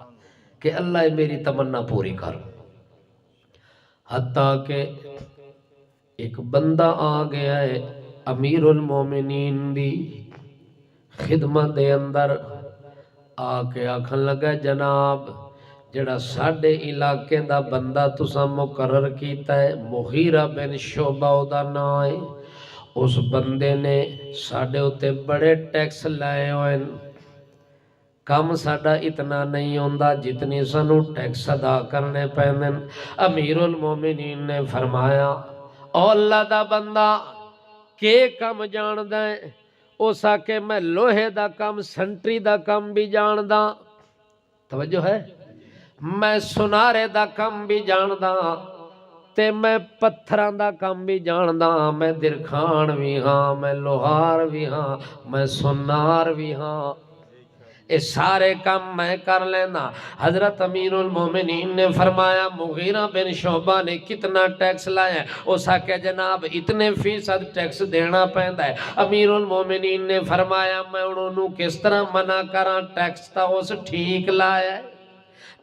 A: کہ اللہ میری تمنا پوری کر۔ حتیٰ کہ ایک بندہ آ گیا ہے امیر المومنین دی خدمت دے اندر، آ کے آکھن لگا جناب جڑا ساڈے علاقے دا بندہ تساں مقرر کیتا ہے، مغیرہ بن شعبہ دا نام ہے، اس بندے نے ساڈے اتے بڑے ٹیکس لائے ہوئے، کم ساڈا اتنا نہیں ہوندا جتنی سانو ٹیکس ادا کرنے پیندن۔ امیر المومنین نے فرمایا او اللہ دا بندہ کے کم جاندا ہے؟ اس آکے میں لوہے دا کم، سنٹری دا کم بھی جاندا، توجہ ہے، میں سنارے دا کم بھی جاندا، تے میں پتھراں دا کم بھی جاندا، میں درخان بھی ہاں، میں لوہار بھی ہاں، میں سنار بھی ہاں، اے سارے کام میں کر لینا۔ حضرت امیر المومنین نے فرمایا مغیرہ بن شعبہ نے کتنا ٹیکس لایا ہے؟ اس آکے جناب اتنے فیصد ٹیکس دینا پہندا ہے۔ امیر المومنین نے فرمایا میں انہوں کس طرح منع کراں، ٹیکس تا اس ٹھیک لایا ہے،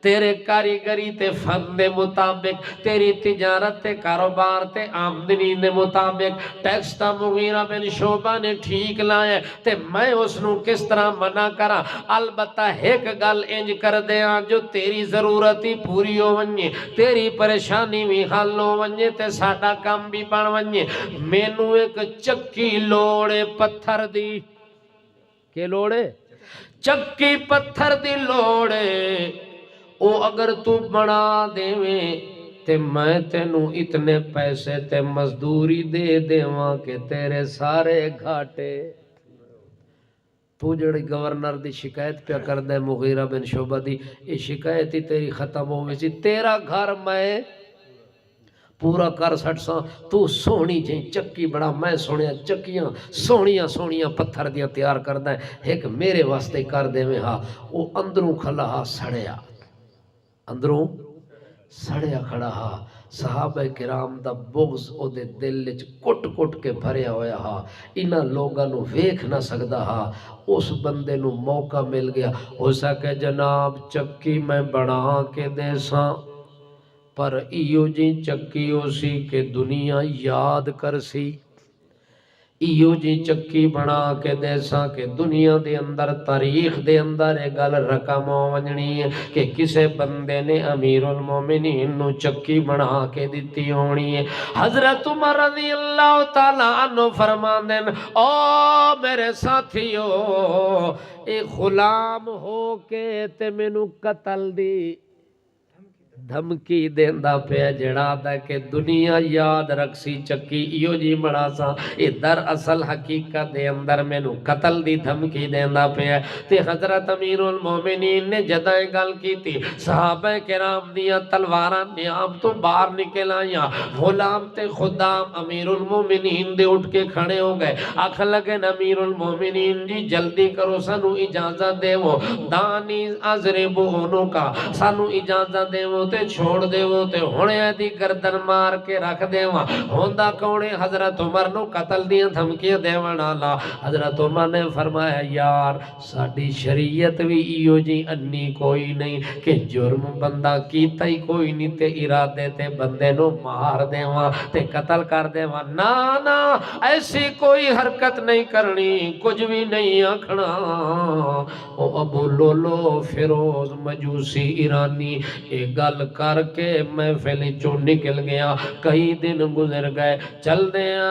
A: تیرے کاریگری تے فن دے مطابق، تیری تجارت تے کاروبار تے آمدنی دے مطابق ٹیکس تا مغیرہ بن شعبہ نے ٹھیک لائے، تے میں اس نو کس طرح منع کرا؟ البتہ ایک گل انج کر دیا جو تیری ضرورت ہی پوری ہو ونجے، تیری پریشانی بھی حل ہو ونجے تے ساڈا کام بھی بن ونجے۔ مینوں ایک چکی لوڑے پتھر دی، کہ لوڑے؟ چکی پتھر دی لوڑے، او اگر تو بنا دیویں تے میں تینوں اتنے پیسے تے مزدوری دے دیواں کہ تیرے سارے گھاٹے۔ تو جڑی گورنر دی شکایت پہ کردہ ہے مغیرہ بن شعبہ دی، یہ شکایت ہی تیری ختم ہوئی سی، تیرا گھر میں پورا کر سٹ ساں، تو سونی جائیں چکی بڑا، میں سونیا چکیاں سونیاں سونیاں پتھر دیاں تیار کردہ ہے، ایک میرے واسطے کر دے میں ہاں۔ وہ اندروں کھلا ہاں سڑیا، اندروں سڑیا کھڑا ہا، صحابہ کرام دا بغض او دے دل وچ کٹ کٹ کے بھریا ہویا ہا، انہاں لوگاں نو ویکھ نہ سکدا ہا۔ اس بندے نو موقع مل گیا، ہو سکے جناب چکی میں بنا کے دے ساں، پر ایو جی چکی ہو سی کہ دنیا یاد کر سی، ایو جی چکی بنا کے دے ساں کہ دنیا دے اندر تاریخ دے اندر ایک گل رقم ونجنی ہے کہ کسے بندے نے امیر المومنین نو چکی بنا کے دیتی ہونی ہے۔ حضرت عمر رضی اللہ تعالیٰ عنہ فرمان دین او میرے ساتھیو، اے غلام ہو کے تے مینوں قتل دی دھمکی دیندا پیا، جڑا دا کہ دنیا یاد رکھ سی چکی ایو جی بڑا سا، اے در اصل حقیقت دے اندر مینوں قتل دی دھمکی دیندا پیا۔ تے حضرت امیر المومنین نے جدائیں گل کیتی، صحابہ کرام دیاں تلواراں نیام تو باہر نکل آئیاں، غلام تے خدام امیر المومنین دے اٹھ کے کھڑے ہو گئے، آکھن لگے امیر المومنین جی جلدی کرو، سانو اجازت دے وہ دانی ازربونو کا، سانو اجازت دے وہ تے تے چھوڑ دیو تے ہونے دی گردن مار کے رکھ دیواں ہوندا کونے حضرت عمر نو قتل دیاں دھمکیاں دیون والا حضرت عمر نے فرمایا یار ساڈی شریعت بھی ایو جی انی کوئی نہیں کہ جرم بندہ کیتا ہی کوئی نہیں تے ارادے تے بندے نو مار دیواں تے قتل کر دیواں نا نا ایسی کوئی حرکت نہیں کرنی کچھ بھی نہیں آکھنا او ابو لولو فیروز مجوسی ایرانی ایک گل کر کے محفل چوں نکل گیا کئی دن گزر گئے چل دیاں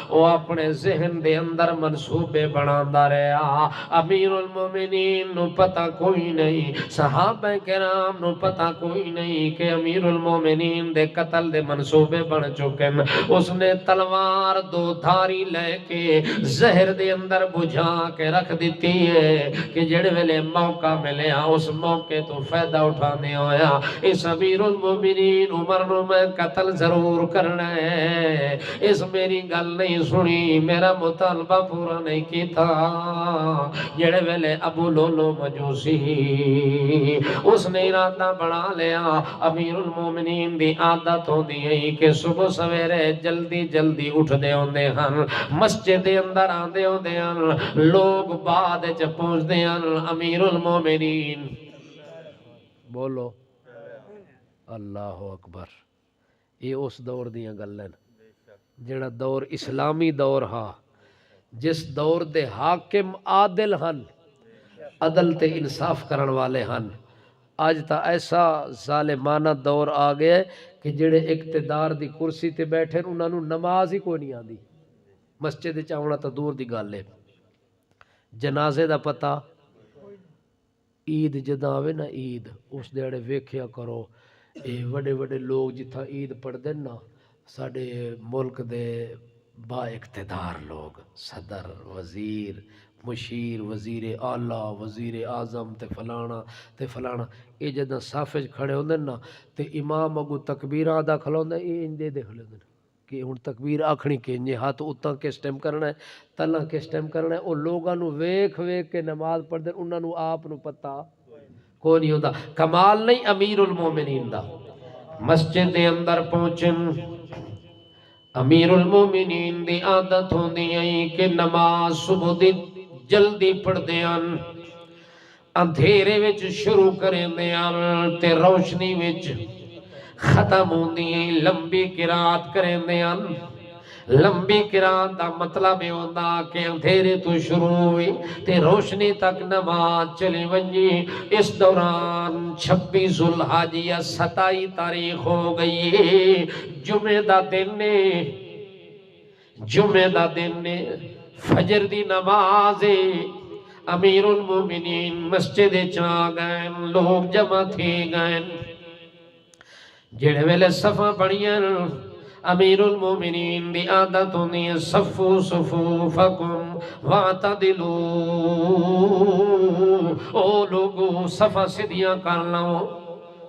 A: وہ اپنے ذہن دے اندر منصوبے بناندا رہیا امیر المومنین نو پتہ کوئی نہیں صحابہ کرام نو پتہ کوئی نہیں کہ امیر المومنین دے قتل دے منصوبے بن چکے ہیں اس نے تلوار دو دھاری لے کے زہر دے اندر بجھا کے رکھ دیتی ہے کہ جڑے ویلے موقع ملیا اس موقع تو فائدہ اٹھانے ہویا اس امیر المومنین عمر نو میں قتل ضرور کرنا ہے اس میری گل نہیں سنی میرا مطالبہ پورا نہیں کیتا جڑے ویلے ابو لولو مجوسی اس نے ارادہ بنا لیا امیر المومنین دی عادت ہوندی ہے کہ صبح سویرے جلدی جلدی اٹھ دے ہوندے ہن مسجد دے اندر آندے ہوندے ہن لوگ بعد وچ پہنچ دے ہن امیر المومنین بولو اللہ اکبر یہ اس دور دیاں گلاں جڑا دور اسلامی دور ہا جس دور دے حاکم عادل ہن عدل تے انصاف کرن والے ہن آج تا ایسا ظالمانہ دور آ گیا کہ جڑے اقتدار دی کرسی تے بیٹھے انہاں نو نماز ہی کوئی نہیں آندی مسجد وچ آونا تا دور دی گل ہے جنازے دا پتہ عید جداں آوے نا عید اس دیڑے ویکھیا کرو اے وڈے وڈے لوگ جتھا عید پڑھدے نا ساڈے ملک دے با اقتدار لوگ صدر وزیر مشیر وزیر اعلیٰ وزیر اعظم تے فلانا اے جداں صف وچ کھڑے ہوندے نا تے امام اگو تکبیر آدا کھلوندا اے انجے دے کھڑے ہوندے کہ ہن تکبیر آکھنی کہ ہاتھ اتاں کس ٹائم کرنا ہے تلا کس ٹائم کرنا ہے او لوگاں نو ویکھ کے نماز پڑھدے انہاں نو آپ نو پتہ کوئی نہیں ہوندا کمال نہیں امیر المومنین دا مسجد دے اندر پہنچن امیر المومنین دی عادت ہوندی ہے کہ نماز صبح دی جلدی پڑھ دیان اندھیرے وچ شروع کریں دیان تے روشنی وچ ختم ہوندی ہیں لمبی قرات کریں دیان لمبی قرات دا مطلب یہ ہوتا کہ اندھیرے تو شروع ہوئی تے روشنی تک نماز چلی ونجی اس دوران 26 ذوالحج یا 27 تاریخ ہو گئی جمعہ دا دن فجر دی نماز امیر المومنین مسجد چاہ گئے لوگ جمع تھی گئے جڑے ویلے صفا بڑیاں امیر المومنین دی عادت ہونی ہے صفو صفوفکم واعتدلو او لوگو صفا سدیاں کر لو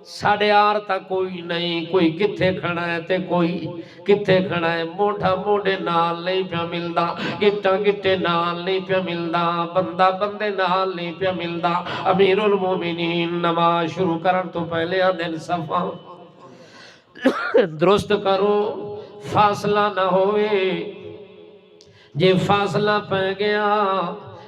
A: ساڑھے آر تک کوئی نہیں کوئی کتھے کھڑا ہے تے کوئی کتھے کھڑا ہے موڑا موڑے نال نہیں پیا ملدا گٹا گٹے نال نہیں پیا ملدا بندہ بندے نال نہیں پیا ملدا امیر المومنین نماز شروع کرن تو پہلے دن صفا درست کرو فاصلہ نہ ہوئے جے فاصلہ پہ گیا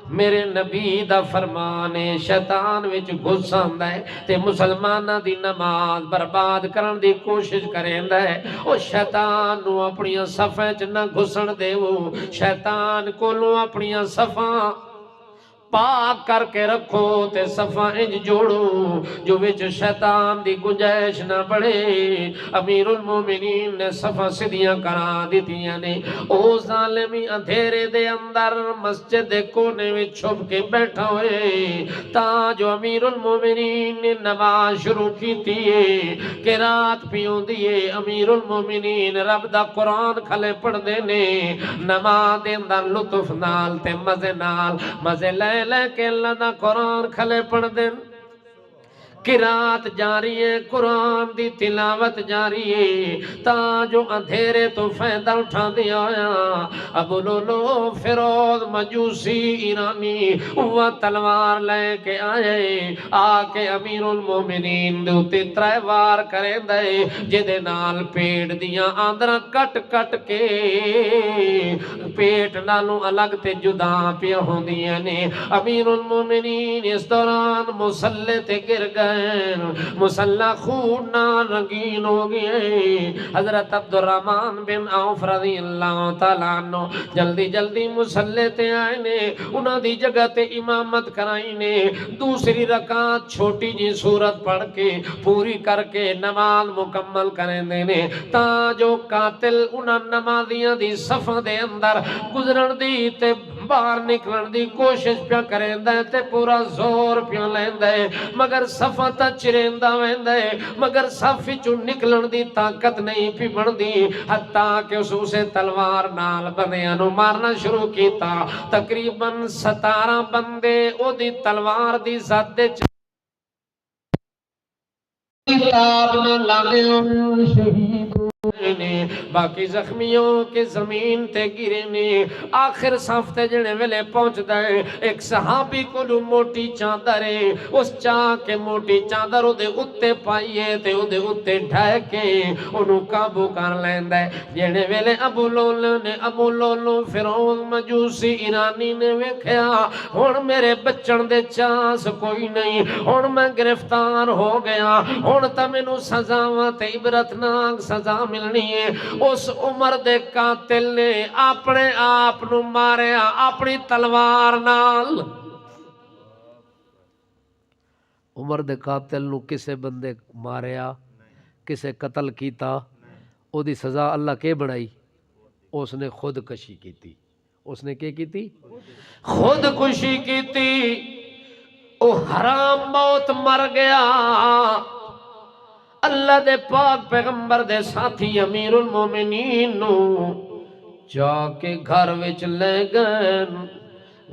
A: میرے نبی دا فرمانے شیطان وچ گھس آندا ہے تے مسلماناں دی نماز برباد کرن دی کوشش کریندا ہے او شیطان نو اپنی صفاں وچ نہ گھسن دیو شیطان کولوں اپنی صفاں پاک کر کے رکھو تے صفا انج جوڑو جو وچ شیطان دی گنجائش نہ بڑھے امیر المومنین نے صفا سدیاں کرا دیتیاں نے او ظالمی اندھیرے دے اندر مسجد دے کونے وچ چھپ کے بیٹھا ہوئے تا جو امیر المومنین نے نماز شروع کیتی ہے قرات پیوندی ہے امیر المومنین رب دا قرآن کھلے پڑھ دے نے نماز دے اندر لطف نال تے مزے نال مزے لے کے اللہ دا قرآن کھلے پڑھ دیں قرات جاری ہے، قرآن دی تلاوت جاری ہے، تا جو اندھیرے تو فائدہ اٹھا دیا آیا ابو لولو فیروز مجوسی ایرانی وہ تلوار لے کے آئے، آ کے امیر المومنین دے اتے ترائے وار کریں دے جدے نال پیٹ دیاں آندرہ کٹ کٹ کے پیٹ نالوں الگ تے جدا پیا ہوں دیا نے۔ امیر المومنین اس دوران مسلح تے گر گئے، مسلح خون نال رنگین ہو گئے۔ حضرت عبدالرحمن بن عوف رضی اللہ تعالیٰ عنہ جلدی جلدی مسلح تے آئے نے، انہاں دی جگہ تے امامت کرائی نے، دوسری رکعت چھوٹی جی سورت پڑھ کے پوری کر کے نماز مکمل کریں دینے، تا جو قاتل انہاں نمازیاں دی صفحہ دے اندر گزرن دی تے باہر نکلن دی کوشش پیا کریں دے تے پورا زور پیا لیں دے، مگر صفحہ تا چرین دا وین دے، مگر صفحہ چو نکلن دی طاقت نہیں پی بڑھ دی، حتیٰ کہ اسے تلوار نال بندیانو مارنا شروع کیتا۔ تقریباً 17 بندے او دی تلوار دی زد دے کتاب نہ لانے شہید نے، باقی زخمیوں کے زمین تے گرے نے۔ آخر صف تے جنے ویلے پہنچ دے، ایک صحابی کو لو موٹی چادر ہے، اس چاہ کے موٹی چادر او دے اتے پائیے تے او دے اتے ڈھائے کے انہوں قابو کر لیندے۔ جنے ویلے ابو لولو فیروز مجوسی ایرانی نے ویکھیا ہن میرے بچن دے چانس کوئی نہیں، ہن میں گرفتار ہو گیا، ہن تا مینوں سزاواں تے عبرتناک سزا ملنی ہے۔ اس عمر دے قاتل نے اپنے آپ نو ماریا اپنی تلوار نال۔ عمر دے قاتل نو کسے بندے ماریا، کسے قتل کیتا، او دی سزا اللہ کے بنائی؟ اس نے خودکشی کیتی۔ اس نے کیا کیتی؟ خودکشی کیتی۔ او حرام موت مر گیا۔ اللہ دے پاک پیغمبر دے ساتھی امیر المومنین نو جا کے گھر وچ لے گئے،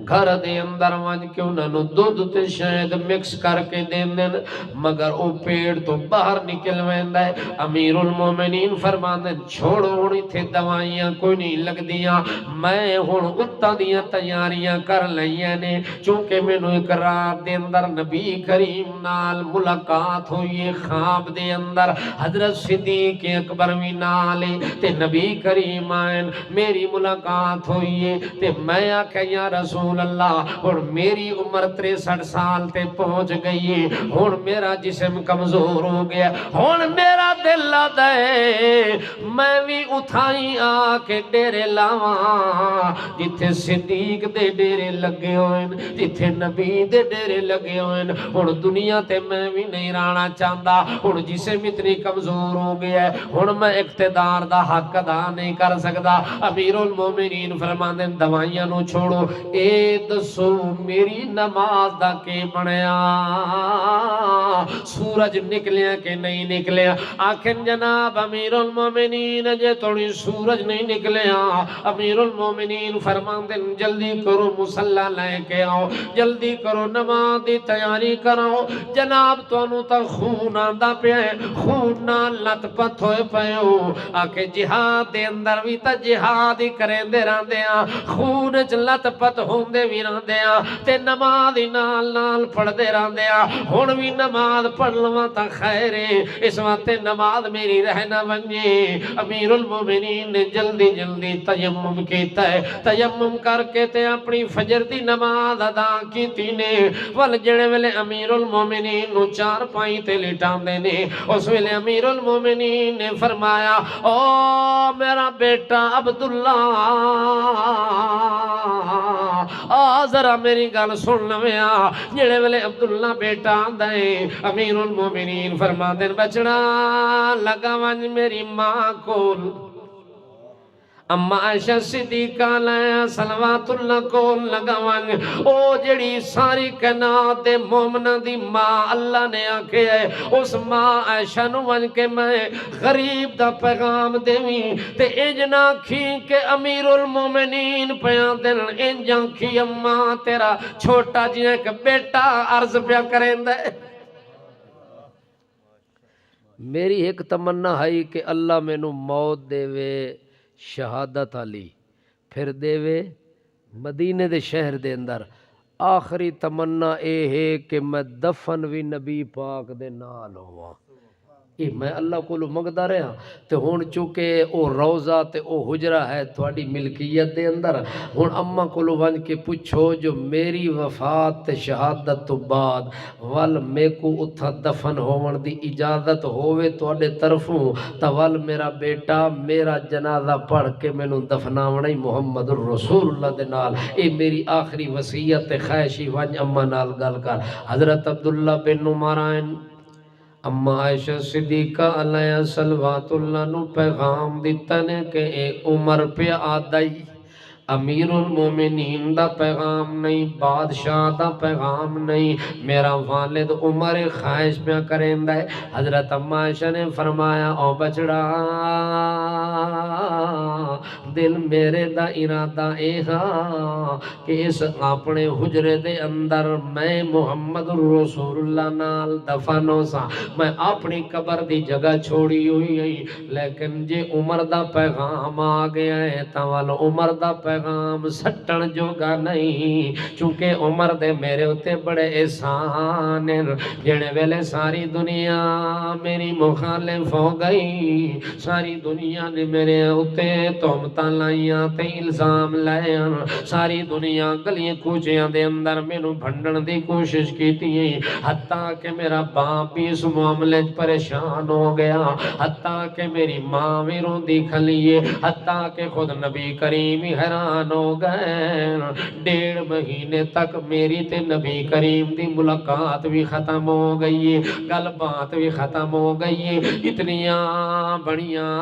A: گھر دے اندر ون کے انہاں نو دودھ تے شہد مکس کر کے دین دین، مگر او پیڑ تو باہر نکل ویندا ہے۔ امیر المومنین فرماندے چھوڑو ہن ایتھے دوائیاں کوئی نہیں لگ دیاں، میں ہن اُتاں دیاں تیاریاں کر لئیاں نے، چونکہ مینوں ایک رات دے اندر نبی کریم نال ملاقات ہوئی ہے، خواب دے اندر حضرت صدیق اکبر وی نال تے نبی کریم آئے، میری ملاقات ہوئی ہے تے میں آکھیا یا رسول اللہ اور میری عمر 63 سال تے پہنچ گئی ہے، ہن میرا جسم کمزور ہو گیا، ہن میرا دل دے میں بھی اتھائی آ کے ڈیرے لاواں جتھے صدیق دے ڈیرے لگے ہوئے، جتھے نبی دے ڈیرے لگے ہوئے، ہن دنیا تے میں بھی نہیں رانا چاہتا، ہن جسم اتنی کمزور ہو گیا ہے، ہن میں اقتدار دا حق ادا نہیں کر سکتا۔ امیر المومنین فرماندے دوائیاں نو چھوڑو، اے دسو میری نماز دا کے بنیا، سورج نکلیا کہ نہیں نکلیا؟ آخر جناب امیر المومنین جے تھوڑی سورج نہیں نکلیا، امیر المومنین فرماندے جلدی کرو مصلی لے کے آؤ، جلدی کرو نماز دی تیاری کرو، جناب تانوں تا خون آندا پیا ہے، خون نال لت پت ہوئے پئے ہو، آکے جہاد دے اندر بھی تا جہاد ہی کریندے رہندے ہاں، خون وچ لت پت ہوندے وی رہندے ہاں تے نماز نال نال پڑھدے رہندے ہاں، ہن وی نماز پڑھ لواں تا خیر ہے، اس واسطے نماز میری رہ نہ ونجے۔ امیر المومنین نے جلدی جلدی تیمم کیتا ہے، تیمم کر کے تے اپنی فجر دی نماز ادا کیتی نے، ول جڑے ویلے امیر المومنین نو چار پائی تے لٹاندے نے، اس ویلے امیر المومنین نے فرمایا او میرا بیٹا عبداللہ ذرا میری گل سن لویا، جڑے ویلے عبداللہ بیٹا آندا ہے، امیر المومنین فرماندے بچڑا لگا ونج میری ماں کول، اما عائشہ صدیقہ علیہ صلوات اللہ کول لگا ونج، او جڑی ساری کائنات دے مومناں دی ماں اللہ نے آکھے ہے، اس ماں عائشہ نو ونج کے میں غریب دا پیغام دیویں تے انج نہ کھی کہ امیر المومنین پیاں دن انج کھی اما تیرا چھوٹا جی ایک بیٹا عرض پیا کریں دے۔ میری ایک تمنا ہے کہ اللہ مینوں موت دے شہادت علی، پھر دے مدینے دے شہر دے اندر، آخری تمنا اے ہے کہ میں دفن بھی نبی پاک دے نال ہوا۔ یہ میں اللہ کو منگدا رہا تے ہن چونکہ او روضہ تے او حجرہ ہے تھوڑی ملکیت دے اندر، ہن اماں کو ون کے پوچھو جو میری وفات تے شہادت تو بعد ول میں کو اتھا دفن ہون دی اجازت ہووے تواڈے طرفوں تا ول میرا بیٹا میرا جنازہ پڑھ کے مینوں دفناونا ہی محمد الرسول اللہ دے نال، اے میری آخری وصیت تے خواہشی ون اماں نال گل کر۔ حضرت عبداللہ بن عمران اما عائشہ صدیقہ علیہ صلوات اللہ نو پیغام دیتا نے کہ اے عمر پہ آدائی، امیر المومنین دا پیغام نہیں، بادشاہ دا پیغام نہیں، میرا والد عمر خواہش پہ کریں دے۔ حضرت اما عائشہ نے فرمایا او بچڑا دل میرے دا ارادہ اے ہاں کہ اس اپنے حجرے دے اندر میں محمد رسول اللہ نال دفن ہو سا، میں اپنی قبر دی جگہ چھوڑی ہوئی ہے، لیکن جے عمر دا پیغام آ گیا ہے تاوال عمر دا پیغام سٹن جوگا نہیں، چونکہ عمر دے میرے ہوتے بڑے احسان ہیں، جنے ویلے ساری دنیا میری مخالف ہو گئی، ساری دنیا نے میرے ہوتے تہمتاں لائیاں تے الزام لائے، ساری دنیا گلیاں کوچیاں دے اندر مینوں بھنڈن دی کوشش کیتی ہے، حتیٰ کہ میرا باپ بھی اس معاملے پریشان ہو گیا، حتیٰ کہ میری ماں بھی روندی کھلیے، حتیٰ کہ خود نبی کریم ہی حیران ہو گئے۔ 1.5 مہینے تک میری تے نبی کریم دی ملاقات بھی ختم ہو گئی، گل بات بھی ختم ہو گئی، اتنیاں بڑیاں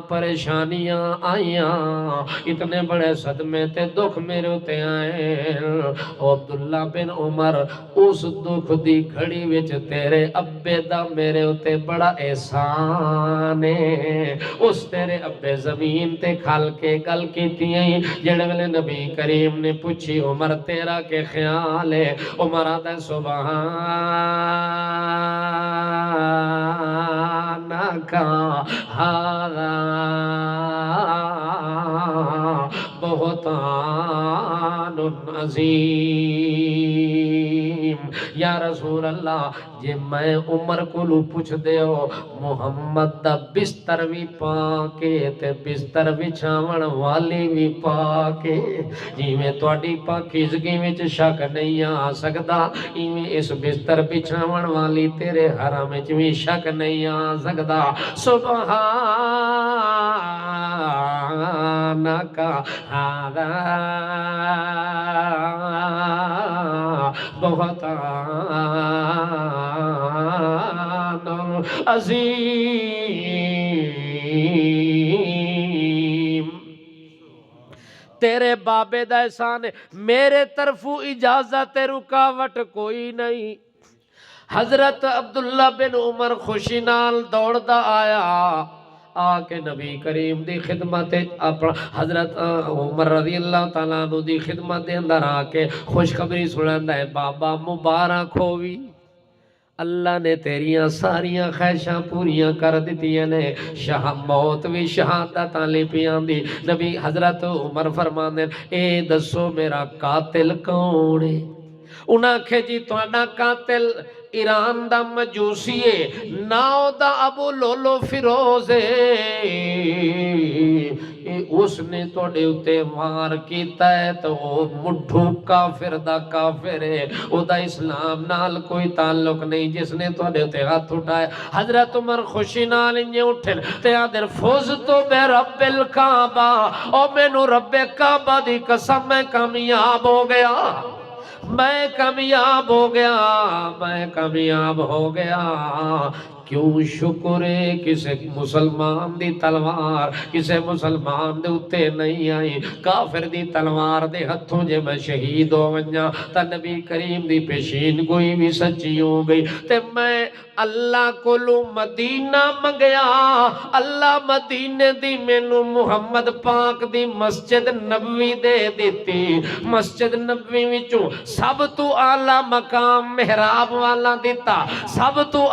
A: پریشانیاں آئیاں، اتنے بڑے صدمے تے دکھ میرے ہوتے آئے۔ او عبداللہ بن عمر اس دکھ دی گھڑی وچ تیرے ابے دا میرے ہوتے بڑا احسان ہے، اس تیرے ابے زمین تے کھل کے گل کیتی ہیں، جڑے ویلے نبی کریم نے پوچھی عمر تیرا کے خیال ہے، عمر آدھا سبحانکا ہذا بہتان عظیم۔ یا رسول اللہ جے میں عمر کو پوچھ دے ہو محمد دا بستر بھی پاکے تے بستر بچھاون والی بھی پاکے، جی میں تواڈی پاکیزگی وچ شک نہیں آ سکدا، ایویں اس بستر بچھاون والی تیرے حرم وچ بھی شک نہیں آ سکدا۔ سبحانک ھذا بہتان عظیم۔ تیرے بابے دا احسان ہے، میرے طرفوں اجازت رکاوٹ کوئی نہیں۔ حضرت عبداللہ بن عمر خوشی نال دوڑدا آیا، آکے نبی کریم دی خدمت اپنا حضرت عمر رضی اللہ تعالیٰ عنہ دی خدمت دے اندر آکے خوشخبری سناندا ہے، بابا مبارک ہووی، اللہ نے تیریاں ساریاں خواہشاں پوریاں کر دیتیاں نے، شاہ موت بھی شہادت علی پیان دی۔ نبی حضرت عمر فرماندے اے دسو میرا قاتل کون ہے؟ انہاں کہے جی تواڈا قاتل ایران دا مجوسی ہے، ناؤ دا ابو لولو فیروز ہے، اس نے توڑے اتے وار کیتا ہے تو وہ مٹھو کافر دا کافر ہے، او دا اسلام نال کوئی تعلق نہیں، جس نے توڑے اتے ہاتھ اٹھائے۔ حضرت عمر خوشی نال انجھے اٹھن تے آدھر فوز تو بے رب الکعبہ، او میں نو رب کعبہ دی قسم میں کامیاب ہو گیا، میں کامیاب ہو گیا، میں کامیاب ہو گیا۔ کیوں شکر ہے کسے مسلمان دی تلوار کسے مسلمان دے اتے نہیں آئی، کافر دی تلوار دے ہتھوں جے میں شہید ہو ونجا تا نبی کریم دی پیشین کوئی بھی سچی ہو گئی، تے میں اللہ کو مدینہ منگیا، اللہ مدینے دی مینو محمد پاک دی مسجد نبوی دے دیتی، مسجد نبوی وچوں سب تو اعلیٰ مقام محراب والا دیتا، سب تو